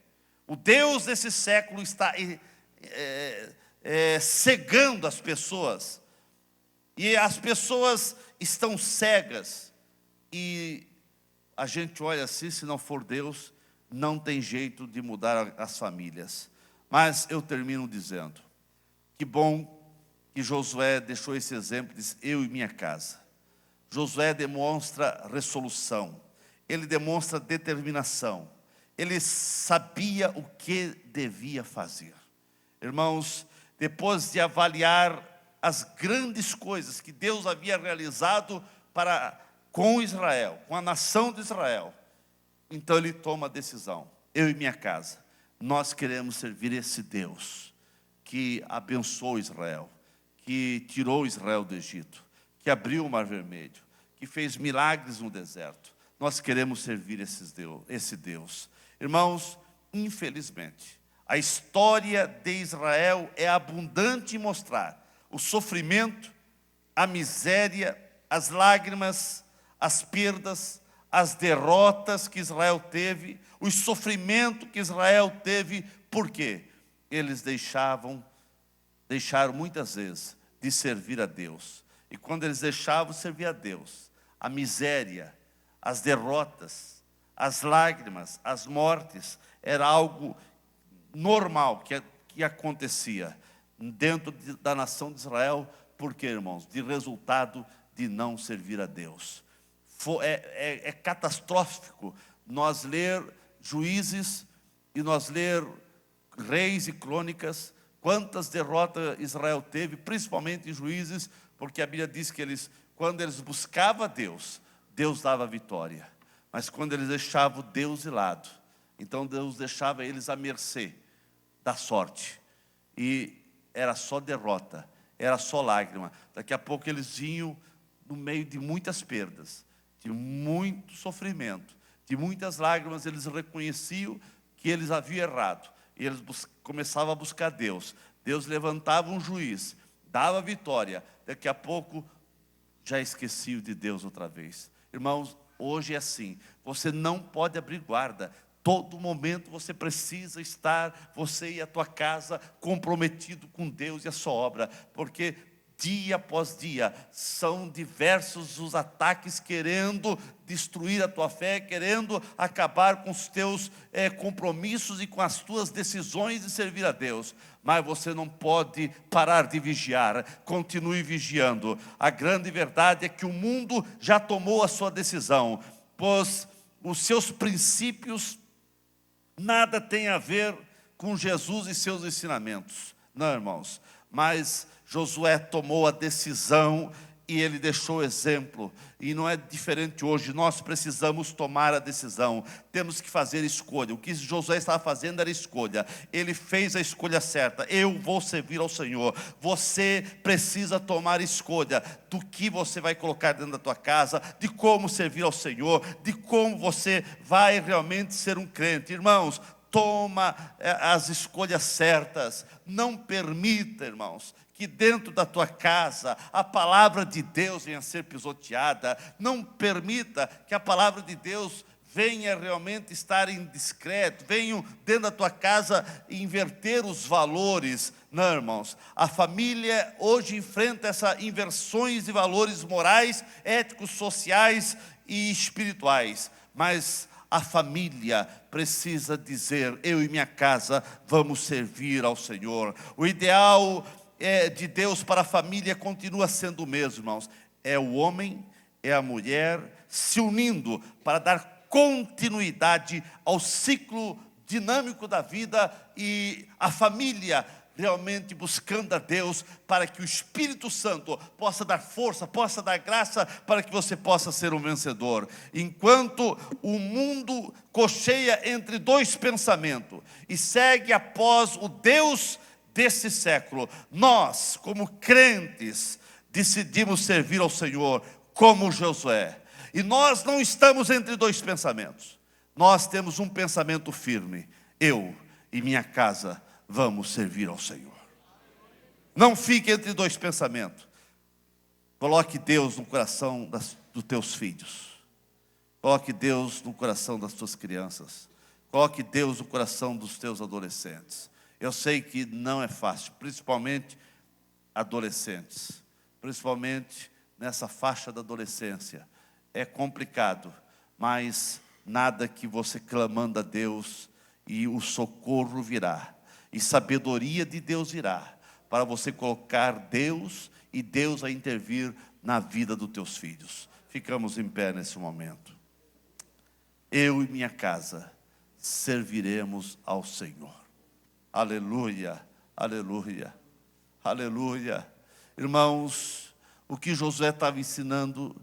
O Deus desse século está cegando as pessoas, e as pessoas estão cegas, e a gente olha assim, se não for Deus, não tem jeito de mudar as famílias. Mas eu termino dizendo, que bom que Josué deixou esse exemplo, diz, eu e minha casa. Josué demonstra resolução, ele demonstra determinação, ele sabia o que devia fazer. Irmãos, depois de avaliar as grandes coisas que Deus havia realizado com Israel, com a nação de Israel, então ele toma a decisão: eu e minha casa, nós queremos servir esse Deus que abençoou Israel, que tirou Israel do Egito, que abriu o Mar Vermelho, que fez milagres no deserto. Nós queremos servir esse Deus. Irmãos, infelizmente, a história de Israel é abundante em mostrar o sofrimento, a miséria, as lágrimas, as perdas, as derrotas que Israel teve, o sofrimento que Israel teve. Por quê? Eles deixaram muitas vezes de servir a Deus. E quando eles deixavam de servir a Deus, a miséria, as derrotas, as lágrimas, as mortes, era algo normal que acontecia dentro da nação de Israel. Por quê, irmãos? De resultado de não servir a Deus. É catastrófico nós ler Juízes e nós ler Reis e Crônicas, quantas derrotas Israel teve, principalmente em Juízes, porque a Bíblia diz que quando eles buscavam Deus, Deus dava vitória. Mas quando eles deixavam Deus de lado, então Deus deixava eles à mercê da sorte. E era só derrota, era só lágrima. Daqui a pouco eles vinham no meio de muitas perdas, de muito sofrimento, de muitas lágrimas. Eles reconheciam que eles haviam errado. E eles começavam a buscar Deus. Deus levantava um juiz, dava vitória. Daqui a pouco já esqueciam de Deus outra vez. Irmãos, hoje é assim. Você não pode abrir guarda. Todo momento você precisa estar, você e a tua casa, comprometido com Deus e a sua obra. Porque dia após dia são diversos os ataques querendo destruir a tua fé, querendo acabar com os teus compromissos e com as tuas decisões de servir a Deus. Mas você não pode parar de vigiar, continue vigiando. A grande verdade é que o mundo já tomou a sua decisão, pois os seus princípios nada tem a ver com Jesus e seus ensinamentos. Não, irmãos, mas Josué tomou a decisão e ele deixou o exemplo. E não é diferente hoje. Nós precisamos tomar a decisão. Temos que fazer escolha. O que Josué estava fazendo era escolha. Ele fez a escolha certa. Eu vou servir ao Senhor. Você precisa tomar escolha do que você vai colocar dentro da tua casa, de como servir ao Senhor, de como você vai realmente ser um crente. Irmãos, toma as escolhas certas. Não permita, irmãos, que dentro da tua casa a palavra de Deus venha a ser pisoteada. Não permita que a palavra de Deus venha realmente estar indiscreto, venham dentro da tua casa inverter os valores. Não, irmãos, a família hoje enfrenta essas inversões de valores morais, éticos, sociais e espirituais. Mas a família precisa dizer: eu e minha casa vamos servir ao Senhor. O ideal de Deus para a família continua sendo o mesmo, irmãos. É o homem, é a mulher se unindo para dar continuidade ao ciclo dinâmico da vida, e a família realmente buscando a Deus para que o Espírito Santo possa dar força, possa dar graça para que você possa ser um vencedor. Enquanto o mundo cocheia entre dois pensamentos e segue após o Deus desse século, nós, como crentes, decidimos servir ao Senhor como Josué. E nós não estamos entre dois pensamentos. Nós temos um pensamento firme: eu e minha casa vamos servir ao Senhor. Não fique entre dois pensamentos. Coloque Deus no coração dos teus filhos. Coloque Deus no coração das tuas crianças. Coloque Deus no coração dos teus adolescentes. Eu sei que não é fácil, principalmente adolescentes, principalmente nessa faixa da adolescência. É complicado, mas nada que você clamando a Deus e o socorro virá, e sabedoria de Deus virá, para você colocar Deus e Deus a intervir na vida dos teus filhos. Ficamos em pé nesse momento. Eu e minha casa serviremos ao Senhor. Aleluia, aleluia, aleluia. Irmãos, o que Josué estava ensinando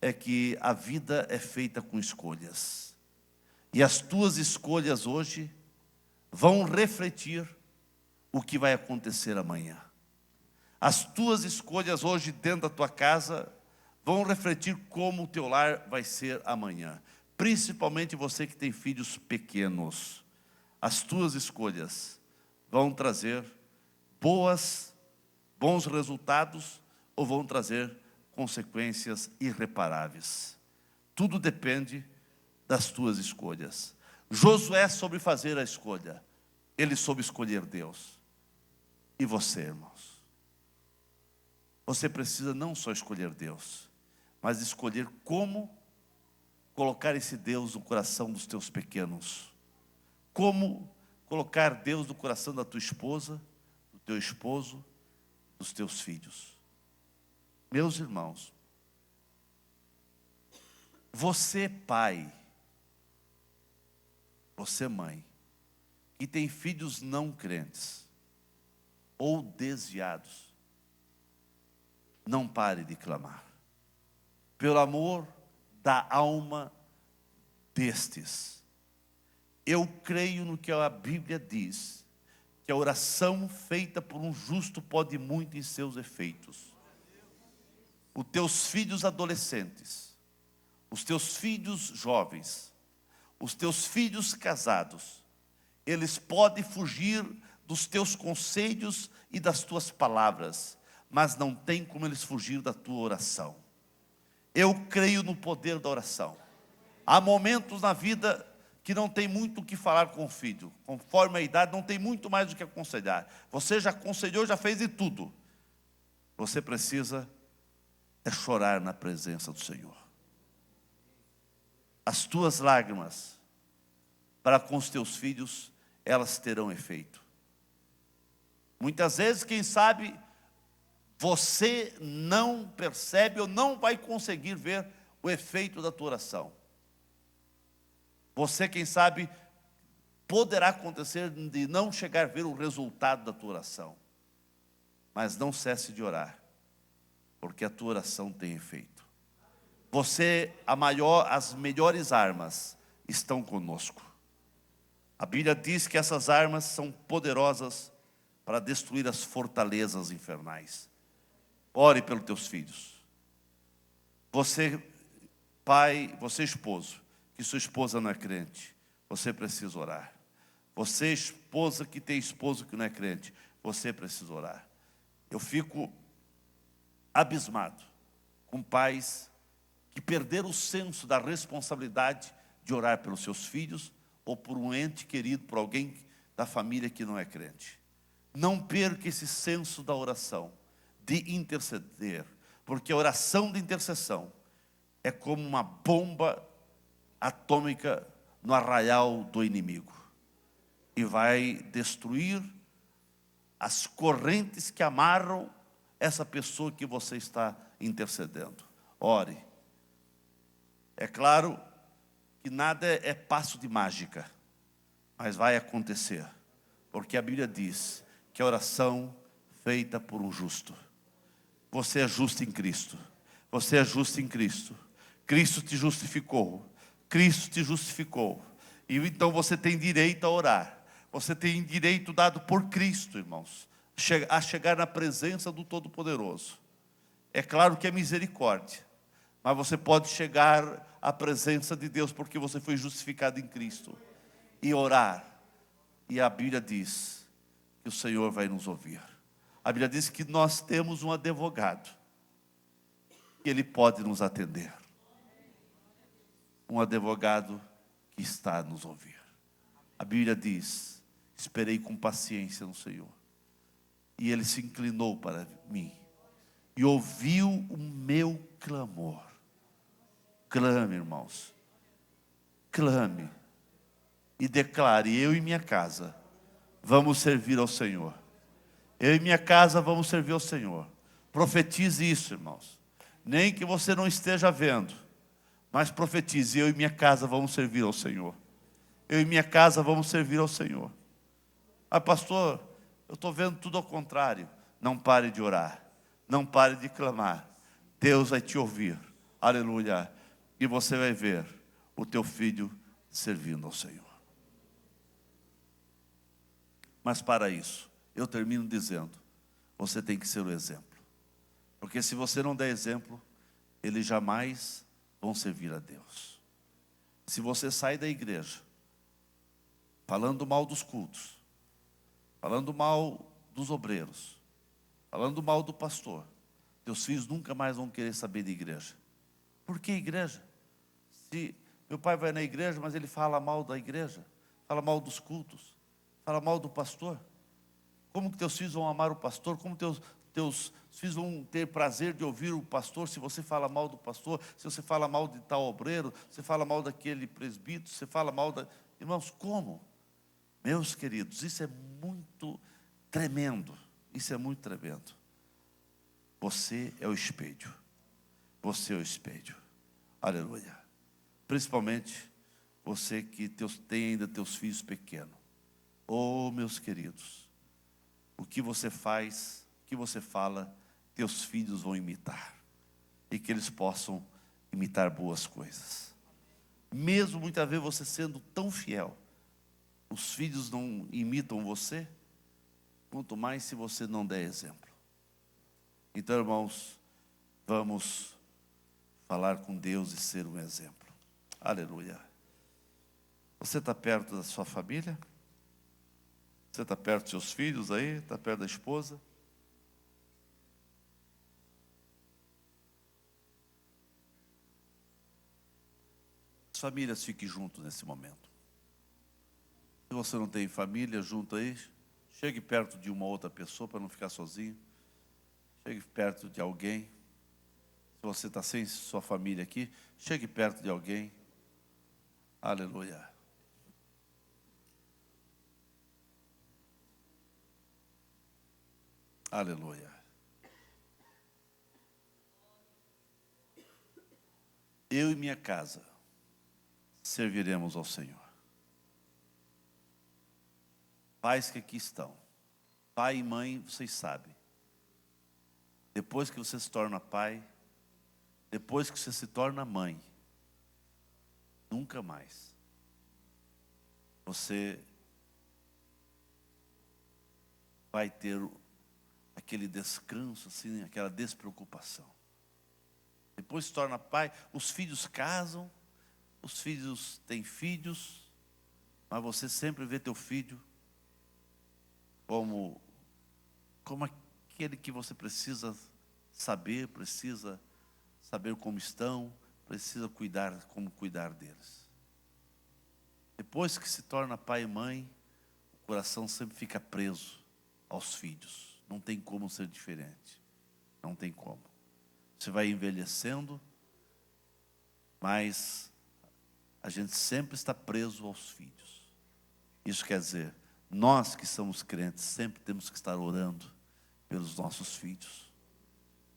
é que a vida é feita com escolhas. E as tuas escolhas hoje vão refletir o que vai acontecer amanhã. As tuas escolhas hoje dentro da tua casa vão refletir como o teu lar vai ser amanhã. Principalmente você que tem filhos pequenos. As tuas escolhas vão trazer bons resultados ou vão trazer consequências irreparáveis. Tudo depende das tuas escolhas. Josué soube fazer a escolha. Ele soube escolher Deus. E você, irmãos? Você precisa não só escolher Deus, mas escolher como colocar esse Deus no coração dos teus pequenos. Como colocar Deus no coração da tua esposa, do teu esposo, dos teus filhos. Meus irmãos, você pai, você mãe, que tem filhos não crentes ou desviados, não pare de clamar. Pelo amor da alma destes. Eu creio no que a Bíblia diz, que a oração feita por um justo pode muito em seus efeitos. Os teus filhos adolescentes, os teus filhos jovens, os teus filhos casados, eles podem fugir dos teus conselhos e das tuas palavras, mas não tem como eles fugir da tua oração. Eu creio no poder da oração. Há momentos na vida que não tem muito o que falar com o filho. Conforme a idade, não tem muito mais o que aconselhar. Você já aconselhou, já fez de tudo. Você precisa chorar na presença do Senhor. As tuas lágrimas para com os teus filhos, elas terão efeito. Muitas vezes, quem sabe, você não percebe ou não vai conseguir ver o efeito da tua oração. Você, quem sabe, poderá acontecer de não chegar a ver o resultado da tua oração. Mas não cesse de orar, porque a tua oração tem efeito. As melhores armas estão conosco. A Bíblia diz que essas armas são poderosas para destruir as fortalezas infernais. Ore pelos teus filhos. Você, pai, você esposo, que sua esposa não é crente, você precisa orar. Você, esposa que tem esposo que não é crente, você precisa orar. Eu fico abismado com pais que perderam o senso da responsabilidade de orar pelos seus filhos ou por um ente querido, por alguém da família que não é crente. Não perca esse senso da oração, de interceder, porque a oração de intercessão é como uma bomba atômica no arraial do inimigo e vai destruir as correntes que amarram essa pessoa que você está intercedendo. Ore. É claro que nada é passo de mágica, mas vai acontecer, porque a Bíblia diz que a oração feita por um justo. Você é justo em Cristo. Você é justo em Cristo. Cristo te justificou. Cristo te justificou. E então você tem direito a orar. Você tem direito dado por Cristo, irmãos, a chegar na presença do Todo-Poderoso. É claro que é misericórdia, mas você pode chegar à presença de Deus porque você foi justificado em Cristo e orar. E a Bíblia diz que o Senhor vai nos ouvir. A Bíblia diz que nós temos um advogado, que ele pode nos atender. Um advogado que está a nos ouvir. A Bíblia diz: esperei com paciência no Senhor, e Ele se inclinou para mim, e ouviu o meu clamor. Clame, irmãos, clame, e declare: eu e minha casa vamos servir ao Senhor. Eu e minha casa vamos servir ao Senhor. Profetize isso, irmãos. Nem que você não esteja vendo, mas profetize: eu e minha casa vamos servir ao Senhor. eu e minha casa vamos servir ao Senhor. Ah, pastor, eu estou vendo tudo ao contrário. Não pare de orar, não pare de clamar. Deus vai te ouvir, aleluia. E você vai ver o teu filho servindo ao Senhor. Mas para isso, eu termino dizendo, você tem que ser o exemplo. Porque se você não der exemplo, eles jamais vão servir a Deus. Se você sai da igreja, falando mal dos cultos, falando mal dos obreiros, falando mal do pastor, teus filhos nunca mais vão querer saber de igreja. Por que igreja? Se meu pai vai na igreja, mas ele fala mal da igreja, fala mal dos cultos, fala mal do pastor. Como que teus filhos vão amar o pastor? Como teus filhos vão ter prazer de ouvir o pastor se você fala mal do pastor, se você fala mal de tal obreiro, se você fala mal daquele presbítero, se você fala mal da... Irmãos, como? Meus queridos, isso é muito tremendo. Isso é muito tremendo. Você é o espelho. Você é o espelho. Aleluia. Principalmente você que tem ainda teus filhos pequenos. Oh, meus queridos, o que você faz, o que você fala, teus filhos vão imitar. E que eles possam imitar boas coisas. Mesmo muitas vezes você sendo tão fiel, os filhos não imitam você, quanto mais se você não der exemplo. Então, irmãos, vamos falar com Deus e ser um exemplo. Aleluia. Você está perto da sua família? Você está perto dos seus filhos aí? Está perto da esposa? As famílias fiquem juntos nesse momento. Se você não tem família junto aí, chegue perto de uma outra pessoa para não ficar sozinho. Chegue perto de alguém. Se você está sem sua família aqui, chegue perto de alguém. Aleluia. Aleluia. Eu e minha casa serviremos ao Senhor. Pais que aqui estão, pai e mãe, vocês sabem. Depois que você se torna pai, depois que você se torna mãe, nunca mais você vai ter aquele descanso, assim, aquela despreocupação. Depois se torna pai, os filhos casam, os filhos têm filhos, mas você sempre vê teu filho como aquele que você precisa saber como estão, precisa como cuidar deles. Depois que se torna pai e mãe, o coração sempre fica preso aos filhos. Não tem como ser diferente. Não tem como. Você vai envelhecendo, mas a gente sempre está preso aos filhos. Isso quer dizer, nós que somos crentes, sempre temos que estar orando pelos nossos filhos.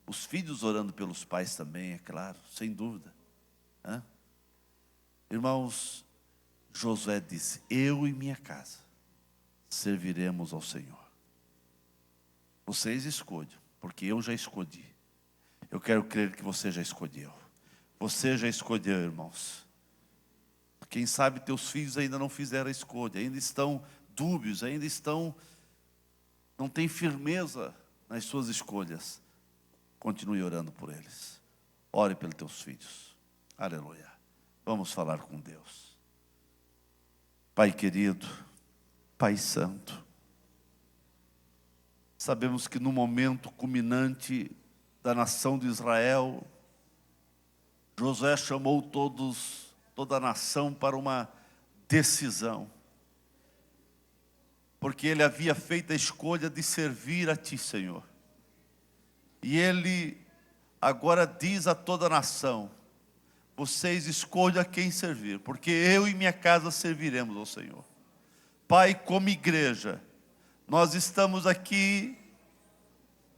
Os filhos orando pelos pais também, é claro, sem dúvida. Irmãos, Josué disse, eu e minha casa serviremos ao Senhor. Vocês escolhem, porque eu já escolhi. Eu quero crer que você já escolheu. Você já escolheu, irmãos. Quem sabe teus filhos ainda não fizeram a escolha, ainda estão dúbios, não têm firmeza nas suas escolhas. Continue orando por eles. Ore pelos teus filhos. Aleluia. Vamos falar com Deus. Pai querido, Pai santo, sabemos que no momento culminante da nação de Israel, Josué chamou toda a nação para uma decisão. Porque ele havia feito a escolha de servir a Ti, Senhor. E ele agora diz a toda a nação, vocês escolham a quem servir, porque eu e minha casa serviremos ao Senhor. Pai, como igreja, nós estamos aqui,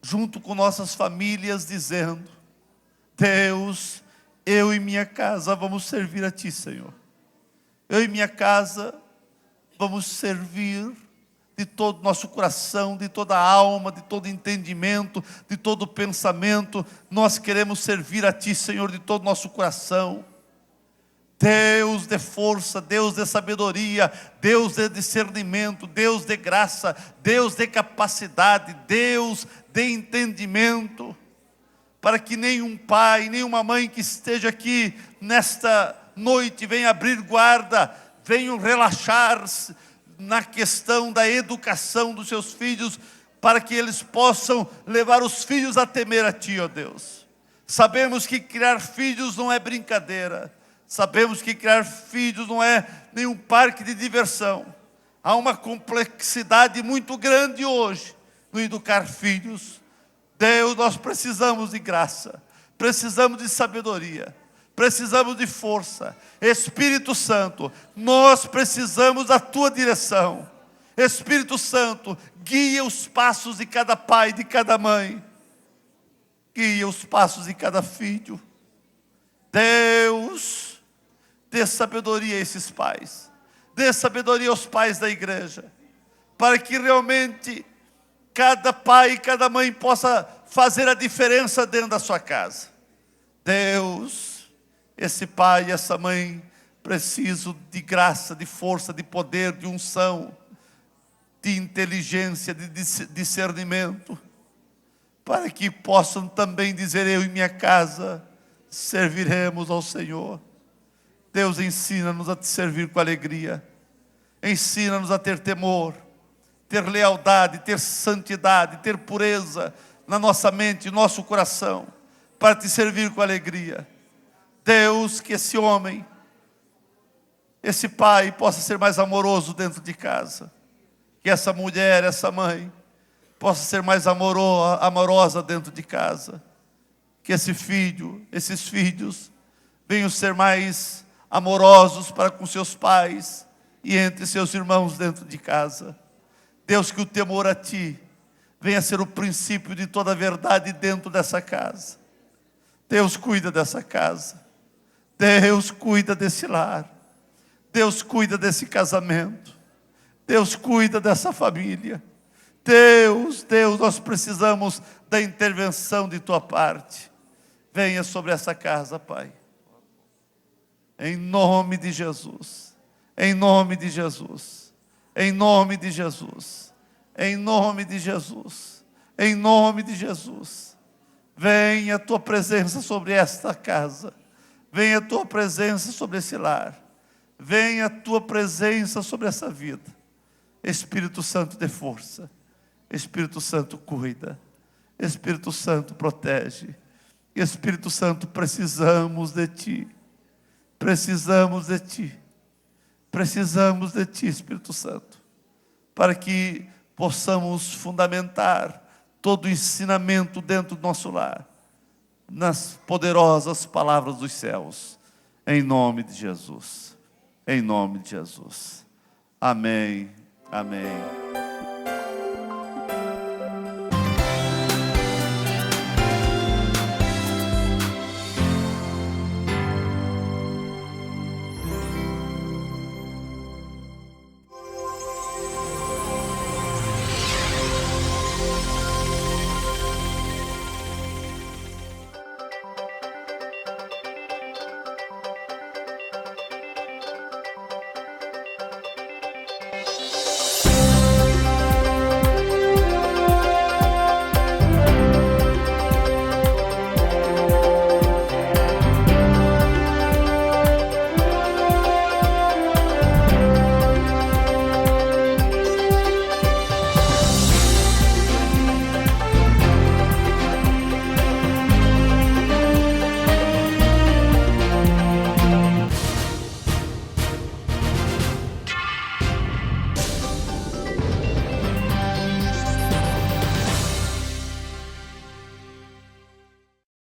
junto com nossas famílias, dizendo, Deus, eu e minha casa vamos servir a Ti, Senhor. eu e minha casa vamos servir de todo o nosso coração, de toda a alma, de todo entendimento, de todo pensamento. Nós queremos servir a Ti, Senhor, de todo o nosso coração. Deus de força, Deus de sabedoria, Deus de discernimento, Deus de graça, Deus de capacidade, Deus de entendimento, para que nenhum pai, nenhuma mãe que esteja aqui nesta noite venha abrir guarda, venham relaxar na questão da educação dos seus filhos, para que eles possam levar os filhos a temer a Ti, ó Deus. Sabemos que criar filhos não é brincadeira. Sabemos que criar filhos não é nenhum parque de diversão. Há uma complexidade muito grande hoje no educar filhos. Deus, nós precisamos de graça, precisamos de sabedoria, precisamos de força. Espírito Santo, nós precisamos da Tua direção. Espírito Santo, guia os passos de cada pai, de cada mãe. Guia os passos de cada filho. Deus, dê sabedoria a esses pais. Dê sabedoria aos pais da igreja, para que realmente cada pai e cada mãe possa fazer a diferença dentro da sua casa. Deus, esse pai e essa mãe precisam de graça, de força, de poder, de unção, de inteligência, de discernimento, para que possam também dizer: eu e minha casa serviremos ao Senhor. Deus, ensina-nos a te servir com alegria. Ensina-nos a ter temor, ter lealdade, ter santidade, ter pureza na nossa mente, no nosso coração, para te servir com alegria. Deus, que esse homem, esse pai possa ser mais amoroso dentro de casa. Que essa mulher, essa mãe, possa ser mais amorosa dentro de casa. Que esse filho, esses filhos, venham ser mais amorosos para com seus pais e entre seus irmãos dentro de casa. Deus, que o temor a Ti venha ser o princípio de toda a verdade dentro dessa casa. Deus, cuida dessa casa. Deus, cuida desse lar. Deus, cuida desse casamento. Deus, cuida dessa família. Deus, nós precisamos da intervenção de Tua parte. Venha sobre essa casa, Pai. Em nome de Jesus, em nome de Jesus, em nome de Jesus, em nome de Jesus, em nome de Jesus. Venha a Tua presença sobre esta casa, venha a Tua presença sobre esse lar, venha a Tua presença sobre essa vida. Espírito Santo, dê força, Espírito Santo, cuida, Espírito Santo, protege. Espírito Santo, precisamos de Ti. Precisamos de Ti. Precisamos de Ti, Espírito Santo, para que possamos fundamentar todo o ensinamento dentro do nosso lar, nas poderosas palavras dos céus, em nome de Jesus. Em nome de Jesus. Amém. Amém.